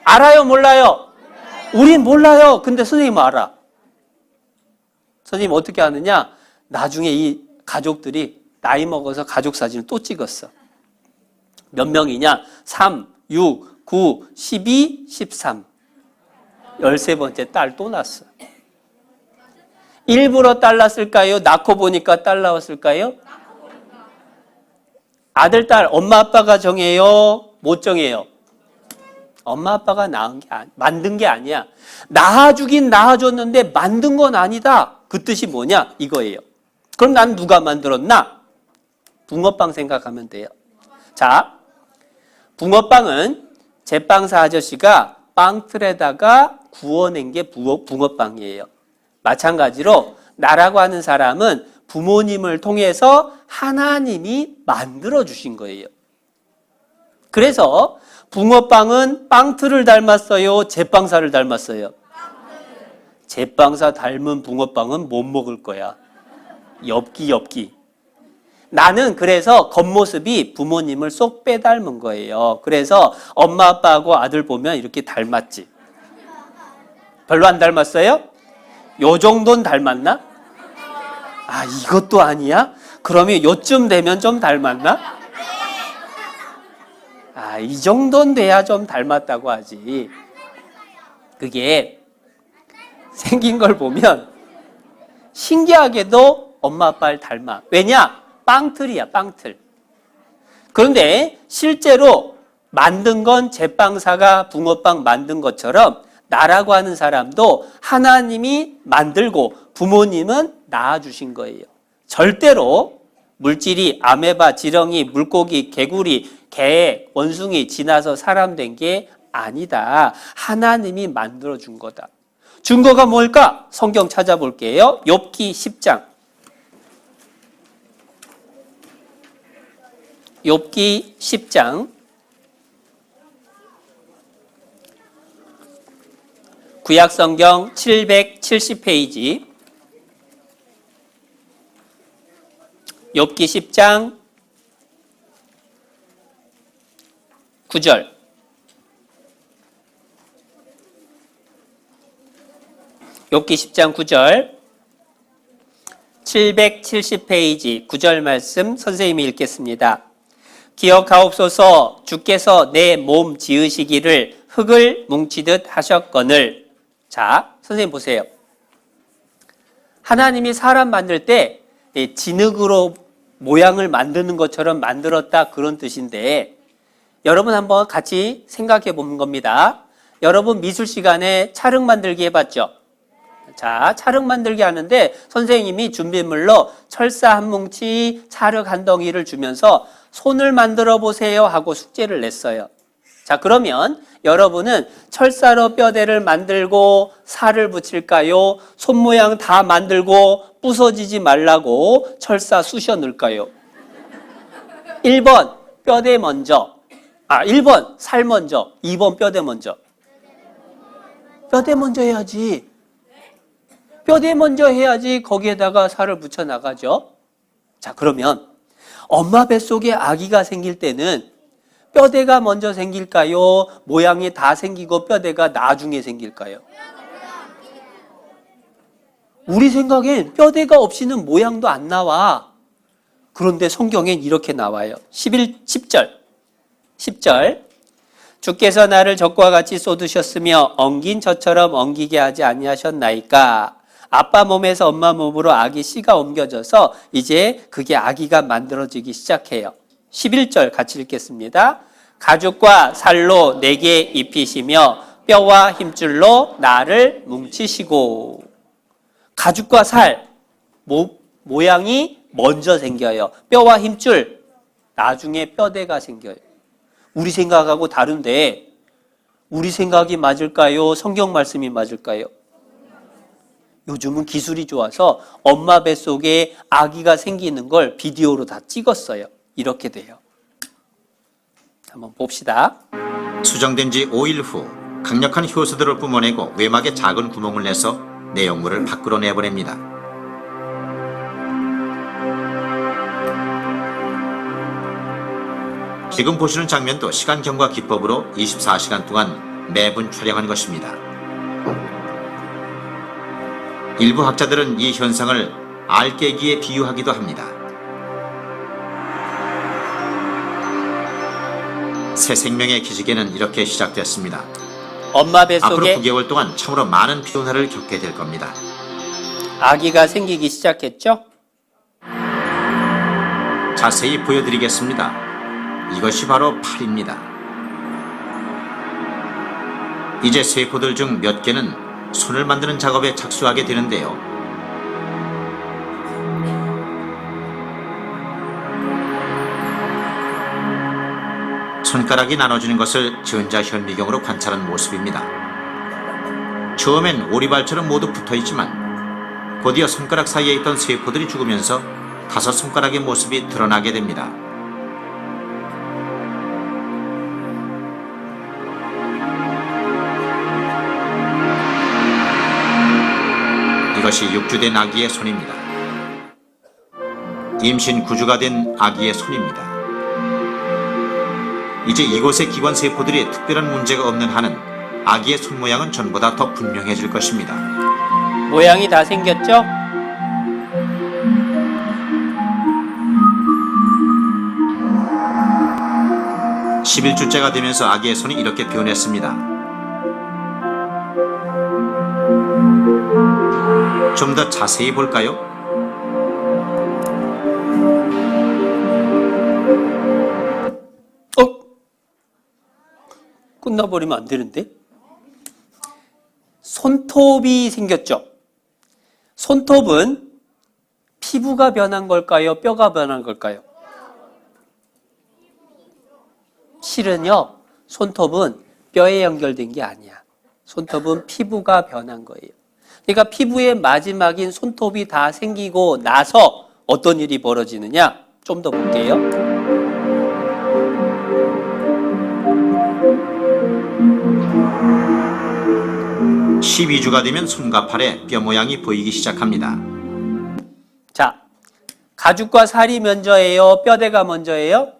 알아요 몰라요? 우린 몰라요. 근데 선생님은 알아. 선생님 어떻게 아느냐? 나중에 이 가족들이 나이 먹어서 가족 사진을 또 찍었어. 몇 명이냐? 3, 6, 9, 12, 13. 13번째 딸 또 낳았어. 일부러 딸 낳았을까요? 낳고 보니까 딸 나왔을까요? 아들, 딸, 엄마, 아빠가 정해요? 못 정해요? 엄마, 아빠가 만든 게 아니야. 낳아주긴 낳아줬는데 만든 건 아니다. 그 뜻이 뭐냐? 이거예요. 그럼 난 누가 만들었나? 붕어빵 생각하면 돼요. 자, 붕어빵은 제빵사 아저씨가 빵틀에다가 구워낸 게 붕어빵이에요. 마찬가지로 나라고 하는 사람은 부모님을 통해서 하나님이 만들어주신 거예요. 그래서 붕어빵은 빵틀을 닮았어요? 제빵사를 닮았어요? 제빵사 닮은 붕어빵은 못 먹을 거야. 엽기. 나는 그래서 겉모습이 부모님을 쏙 빼닮은 거예요. 그래서 엄마 아빠하고 아들 보면 이렇게 닮았지. 별로 안 닮았어요? 요 정도는 닮았나? 아, 이것도 아니야? 그러면 요쯤 되면 좀 닮았나? 아, 이 정도는 돼야 좀 닮았다고 하지. 그게 생긴 걸 보면 신기하게도 엄마 아빠를 닮아. 왜냐? 빵틀이야, 빵틀. 그런데 실제로 만든 건 제빵사가 붕어빵 만든 것처럼 나라고 하는 사람도 하나님이 만들고 부모님은 낳아주신 거예요. 절대로 물질이 아메바, 지렁이, 물고기, 개구리, 개, 원숭이 지나서 사람 된 게 아니다. 하나님이 만들어준 거다. 증거가 뭘까? 성경 찾아볼게요. 욥기 10장. 욥기 10장. 구약성경 770페이지. 욥기 10장 9절. 욥기 10장 9절. 770페이지 9절 말씀 선생님이 읽겠습니다. 기억하옵소서. 주께서 내 몸 지으시기를 흙을 뭉치듯 하셨거늘. 자, 선생님 보세요. 하나님이 사람 만들 때 진흙으로 모양을 만드는 것처럼 만들었다, 그런 뜻인데, 여러분 한번 같이 생각해 보는 겁니다. 여러분 미술 시간에 찰흙 만들기 해봤죠? 자, 찰흙 만들기 하는데 선생님이 준비물로 철사 한 뭉치, 찰흙 한 덩이를 주면서 손을 만들어 보세요 하고 숙제를 냈어요. 자, 그러면 여러분은 철사로 뼈대를 만들고 살을 붙일까요? 손 모양 다 만들고 부서지지 말라고 철사 쑤셔 넣을까요? 1번 뼈대 먼저. 1번 살 먼저, 2번 뼈대 먼저. 뼈대 먼저 해야지. 뼈대 먼저 해야지 거기에다가 살을 붙여 나가죠. 자, 그러면 엄마 뱃속에 아기가 생길 때는 뼈대가 먼저 생길까요? 모양이 다 생기고 뼈대가 나중에 생길까요? 우리 생각엔 뼈대가 없이는 모양도 안 나와. 그런데 성경엔 이렇게 나와요. 10절. 주께서 나를 젖과 같이 쏟으셨으며 엉긴 젖처럼 엉기게 하지 아니하셨나이까. 아빠 몸에서 엄마 몸으로 아기 씨가 옮겨져서 이제 그게 아기가 만들어지기 시작해요. 11절 같이 읽겠습니다. 가죽과 살로 내게 입히시며 뼈와 힘줄로 나를 뭉치시고. 가죽과 살, 모양이 먼저 생겨요. 뼈와 힘줄, 나중에 뼈대가 생겨요. 우리 생각하고 다른데 우리 생각이 맞을까요? 성경 말씀이 맞을까요? 요즘은 기술이 좋아서 엄마 뱃속에 아기가 생기는 걸 비디오로 다 찍었어요. 이렇게 돼요. 한번 봅시다. 수정된 지 5일 후 강력한 효소들을 뿜어내고 외막에 작은 구멍을 내서 내용물을 밖으로 내보냅니다. 지금 보시는 장면도 시간 경과 기법으로 24시간 동안 매분 촬영한 것입니다. 일부 학자들은 이 현상을 알깨기에 비유하기도 합니다. 새 생명의 기지개는 이렇게 시작됐습니다. 엄마 앞으로 뱃속에 9개월 동안 참으로 많은 피로나를 겪게 될 겁니다. 아기가 생기기 시작했죠? 자세히 보여드리겠습니다. 이것이 바로 팔입니다. 이제 세포들 중 몇 개는 손을 만드는 작업에 착수하게 되는데요. 손가락이 나눠지는 것을 전자현미경으로 관찰한 모습입니다. 처음엔 오리발처럼 모두 붙어있지만 곧이어 손가락 사이에 있던 세포들이 죽으면서 5손가락의 모습이 드러나게 됩니다. 이것이 육주된 아기의 손입니다. 임신 9주가 된 아기의 손입니다. 이제 이곳의 기관 세포들이 특별한 문제가 없는 한은 아기의 손 모양은 전보다 더 분명해질 것입니다. 모양이 다 생겼죠? (11주째가) 되면서 아기의 손이 이렇게 변했습니다. 좀 더 자세히 볼까요? 끝나버리면 안 되는데? 손톱이 생겼죠? 손톱은 피부가 변한 걸까요? 뼈가 변한 걸까요? 실은요, 손톱은 뼈에 연결된 게 아니야. 손톱은 피부가 변한 거예요. 그러니까 피부의 마지막인 손톱이 다 생기고 나서 어떤 일이 벌어지느냐? 좀 더 볼게요. (12주가) 되면 손과 팔에 뼈 모양이 보이기 시작합니다. 자, 가죽과 살이 먼저예요? 뼈대가 먼저예요?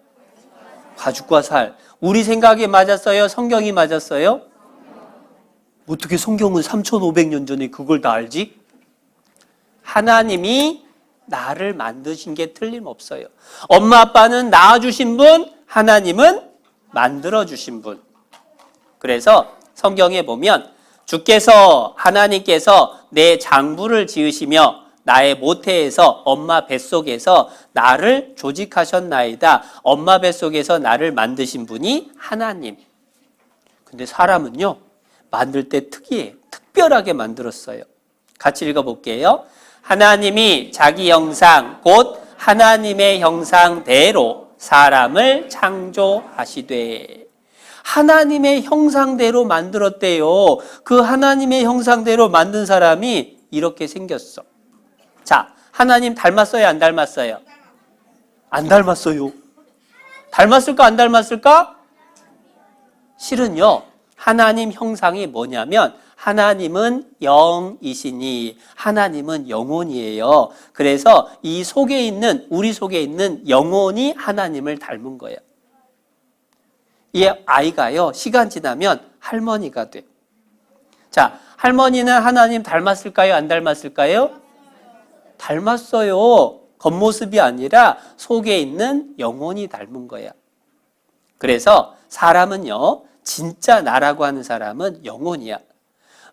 가죽과 살. 우리 생각이 맞았어요? 성경이 맞았어요? 어떻게 성경은 3,500년 전에 그걸 다 알지? 하나님이 나를 만드신 게 틀림없어요. 엄마 아빠는 낳아주신 분, 하나님은 만들어주신 분. 그래서 성경에 보면 주께서 하나님께서 내 장부를 지으시며 나의 모태에서 엄마 뱃속에서 나를 조직하셨나이다. 엄마 뱃속에서 나를 만드신 분이 하나님. 근데 사람은요, 만들 때 특이해요. 특별하게 만들었어요. 같이 읽어볼게요. 하나님이 자기 형상 곧 하나님의 형상대로 사람을 창조하시되. 하나님의 형상대로 만들었대요. 그 하나님의 형상대로 만든 사람이 이렇게 생겼어. 자, 하나님 닮았어요? 안 닮았어요? 안 닮았어요. 닮았을까 안 닮았을까? 실은요. 하나님 형상이 뭐냐면 하나님은 영이시니 하나님은 영혼이에요. 그래서 이 속에 있는 우리 속에 있는 영혼이 하나님을 닮은 거예요. 이 아이가요. 시간 지나면 할머니가 돼. 자, 할머니는 하나님 닮았을까요? 안 닮았을까요? 닮았어요. 겉모습이 아니라 속에 있는 영혼이 닮은 거야. 그래서 사람은요. 진짜 나라고 하는 사람은 영혼이야.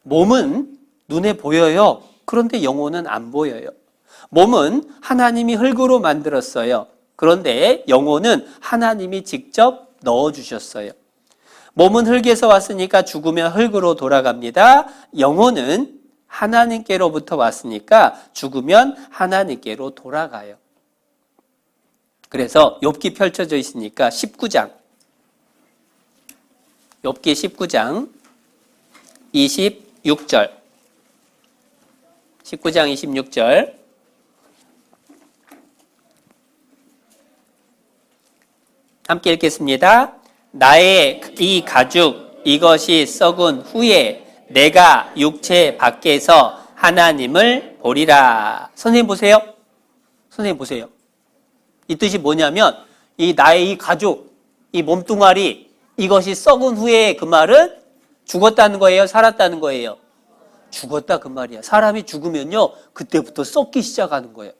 몸은 눈에 보여요. 그런데 영혼은 안 보여요. 몸은 하나님이 흙으로 만들었어요. 그런데 영혼은 하나님이 직접 넣어주셨어요. 몸은 흙에서 왔으니까 죽으면 흙으로 돌아갑니다. 영혼은 하나님께로부터 왔으니까 죽으면 하나님께로 돌아가요. 그래서 욥기 펼쳐져 있으니까 19장. 욥기 19장 26절. 19장 26절. 함께 읽겠습니다. 나의 이 가죽 이것이 썩은 후에 내가 육체 밖에서 하나님을 보리라. 선생님 보세요. 선생님 보세요. 이 뜻이 뭐냐면 이 나의 이 가죽, 이 몸뚱아리 이것이 썩은 후에 그 말은 죽었다는 거예요? 살았다는 거예요? 죽었다 그 말이야. 사람이 죽으면요. 그때부터 썩기 시작하는 거예요.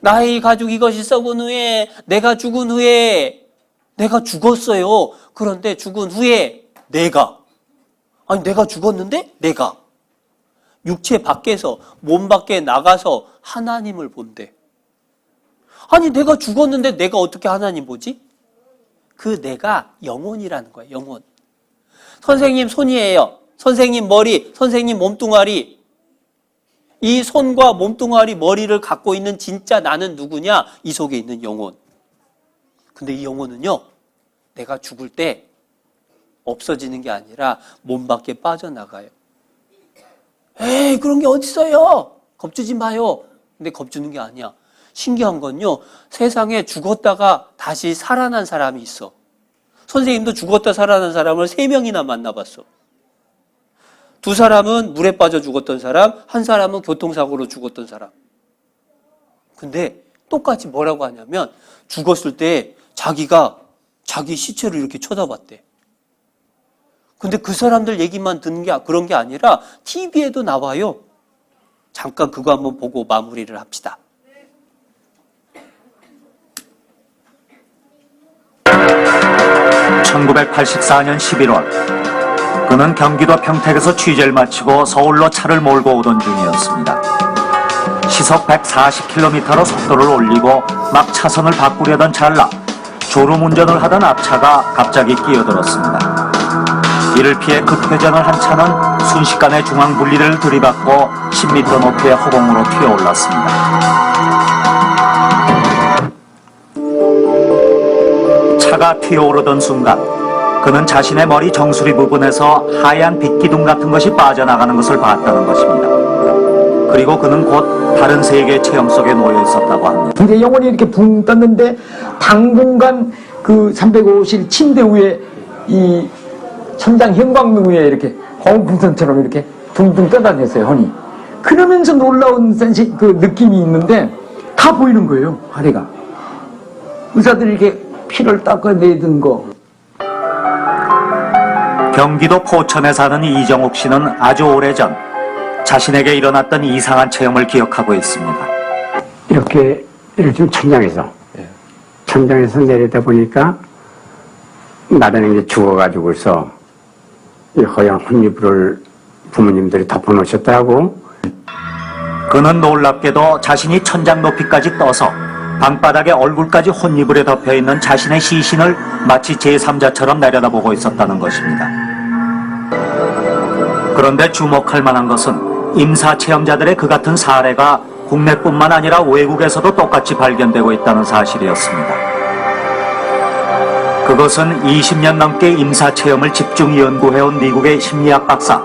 나의 이 가죽 이것이 썩은 후에 내가 죽은 후에 내가 죽었어요. 그런데 죽은 후에 내가 죽었는데 내가 육체 밖에서 몸 밖에 나가서 하나님을 본대. 아니 내가 죽었는데 내가 어떻게 하나님 보지? 그 내가 영혼이라는 거예요. 영혼. 선생님 손이에요. 선생님 머리, 선생님 몸뚱아리. 이 손과 몸뚱아리 머리를 갖고 있는 진짜 나는 누구냐? 이 속에 있는 영혼. 근데 이 영혼은요. 내가 죽을 때 없어지는 게 아니라 몸 밖에 빠져나가요. 에이 그런 게 어딨어요. 겁주지 마요. 근데 겁주는 게 아니야. 신기한 건요. 세상에 죽었다가 다시 살아난 사람이 있어. 선생님도 죽었다 살아난 사람을 3명이나 만나봤어. 2사람은 물에 빠져 죽었던 사람, 1사람은 교통사고로 죽었던 사람. 근데 똑같이 뭐라고 하냐면 죽었을 때 자기가 자기 시체를 이렇게 쳐다봤대. 근데 그 사람들 얘기만 듣는 게 그런 게 아니라 TV에도 나와요. 잠깐 그거 한번 보고 마무리를 합시다. (1984년 11월) 그는 경기도 평택에서 취재를 마치고 서울로 차를 몰고 오던 중이었습니다. 시속 140km로 속도를 올리고 막 차선을 바꾸려던 찰나 졸음운전을 하던 앞차가 갑자기 끼어들었습니다. 이를 피해 급회전을 한 차는 순식간에 중앙 분리를 들이받고 10m 높이의 허공으로 튀어올랐습니다. 차가 튀어오르던 순간 그는 자신의 머리 정수리 부분에서 하얀 빛기둥 같은 것이 빠져나가는 것을 봤다는 것입니다. 그리고 그는 곧 다른 세계의 체험 속에 놓여 있었다고 합니다. 이제 영혼이 이렇게 붕 떴는데 당분간 그 350일 침대 위에 이 천장 형광등 위에 이렇게 홍풍선처럼 이렇게 둥둥 떠다녔어요, 혼이. 그러면서 놀라운 그 느낌이 있는데 다 보이는 거예요, 하리가. 의사들이 이렇게 피를 닦아내던 거. 경기도 포천에 사는 이정욱 씨는 아주 오래전 자신에게 일어났던 이상한 체험을 기억하고 있습니다. 이렇게 좀 천장에서 내리다 보니까 나는 이제 죽어가지고서 이 허연 혼이불을 부모님들이 덮어놓으셨다고. 그는 놀랍게도 자신이 천장 높이까지 떠서 방바닥에 얼굴까지 혼이불에 덮여있는 자신의 시신을 마치 제3자처럼 내려다보고 있었다는 것입니다. 그런데 주목할 만한 것은 임사 체험자들의 그 같은 사례가 국내뿐만 아니라 외국에서도 똑같이 발견되고 있다는 사실이었습니다. 그것은 20년 넘게 임사 체험을 집중 연구해온 미국의 심리학 박사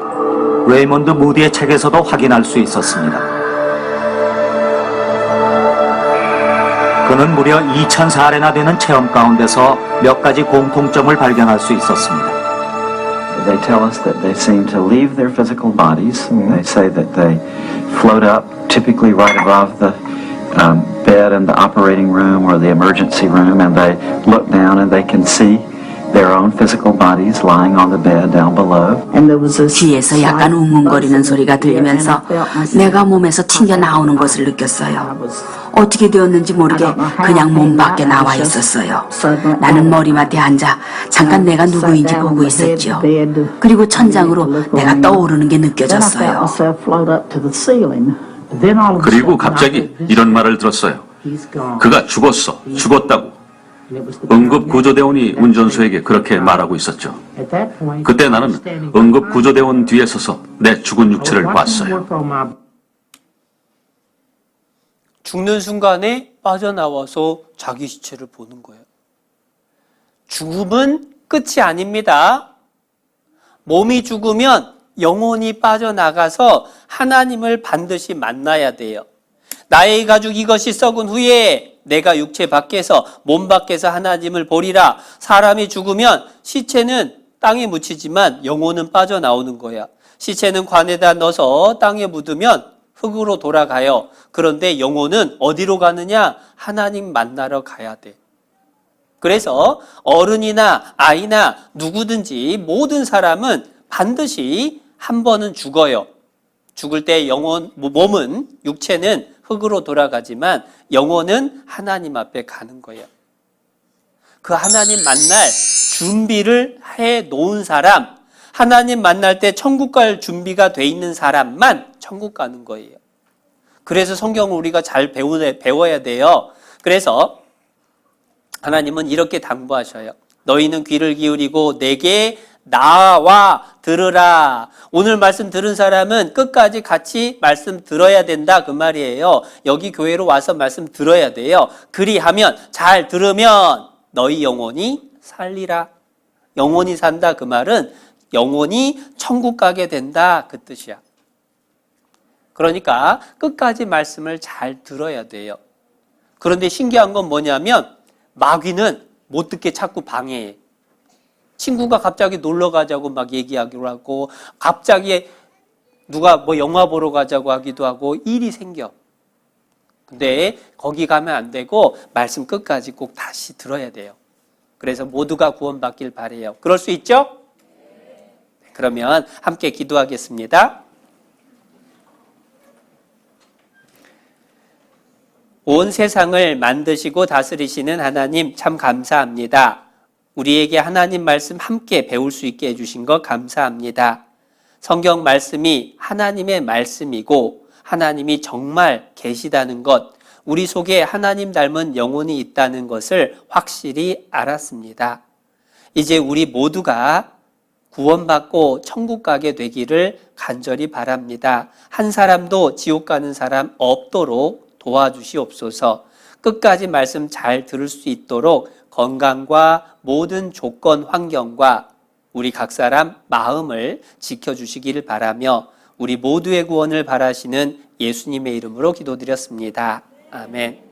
레이먼드 무디의 책에서도 확인할 수 있었습니다. 그는 무려 2,000사례나 되는 체험 가운데서 몇 가지 공통점을 발견할 수 있었습니다. They tell us that they seem to leave their physical bodies. They say that they float up, typically right above the bed in the operating room or the emergency room, and they look down and they can see their own physical bodies lying on the bed down below. 뒤에서 약간 웅웅거리는 소리가 들리면서 내가 몸에서 튕겨 나오는 것을 느꼈어요. 어떻게 되었는지 모르게 그냥 몸 밖에 나와 있었어요. 나는 머리맡에 앉아 잠깐 내가 누구인지 보고 있었죠. 그리고 천장으로 내가 떠오르는 게 느껴졌어요. 그리고 갑자기 이런 말을 들었어요. 그가 죽었어. 죽었다고. 응급구조대원이 운전수에게 그렇게 말하고 있었죠. 그때 나는 응급구조대원 뒤에 서서 내 죽은 육체를 봤어요. 죽는 순간에 빠져나와서 자기 시체를 보는 거예요. 죽음은 끝이 아닙니다. 몸이 죽으면 영혼이 빠져나가서 하나님을 반드시 만나야 돼요. 나의 가죽 이것이 썩은 후에 내가 육체 밖에서 몸 밖에서 하나님을 보리라. 사람이 죽으면 시체는 땅에 묻히지만 영혼은 빠져나오는 거야. 시체는 관에다 넣어서 땅에 묻으면 흙으로 돌아가요. 그런데 영혼은 어디로 가느냐? 하나님 만나러 가야 돼. 그래서 어른이나 아이나 누구든지 모든 사람은 반드시 한 번은 죽어요. 죽을 때 몸은, 육체는 흙으로 돌아가지만 영혼은 하나님 앞에 가는 거예요. 그 하나님 만날 준비를 해 놓은 사람, 하나님 만날 때 천국 갈 준비가 돼 있는 사람만 천국 가는 거예요. 그래서 성경을 우리가 잘 배워야 돼요. 그래서 하나님은 이렇게 당부하셔요. 너희는 귀를 기울이고 내게 나와 들으라. 오늘 말씀 들은 사람은 끝까지 같이 말씀 들어야 된다 그 말이에요. 여기 교회로 와서 말씀 들어야 돼요. 그리하면, 잘 들으면 너희 영혼이 살리라. 영혼이 산다 그 말은 영혼이 천국 가게 된다 그 뜻이야. 그러니까 끝까지 말씀을 잘 들어야 돼요. 그런데 신기한 건 뭐냐면 마귀는 못 듣게 자꾸 방해해. 친구가 갑자기 놀러 가자고 막 얘기하기로 하고, 갑자기 누가 뭐 영화 보러 가자고 하기도 하고 일이 생겨. 근데 거기 가면 안 되고 말씀 끝까지 꼭 다시 들어야 돼요. 그래서 모두가 구원받길 바래요. 그럴 수 있죠? 그러면 함께 기도하겠습니다. 온 세상을 만드시고 다스리시는 하나님 참 감사합니다. 우리에게 하나님 말씀 함께 배울 수 있게 해주신 것 감사합니다. 성경 말씀이 하나님의 말씀이고 하나님이 정말 계시다는 것, 우리 속에 하나님 닮은 영혼이 있다는 것을 확실히 알았습니다. 이제 우리 모두가 구원받고 천국 가게 되기를 간절히 바랍니다. 한 사람도 지옥 가는 사람 없도록 도와주시옵소서. 끝까지 말씀 잘 들을 수 있도록 건강과 모든 조건, 환경과 우리 각 사람 마음을 지켜주시기를 바라며 우리 모두의 구원을 바라시는 예수님의 이름으로 기도드렸습니다. 아멘.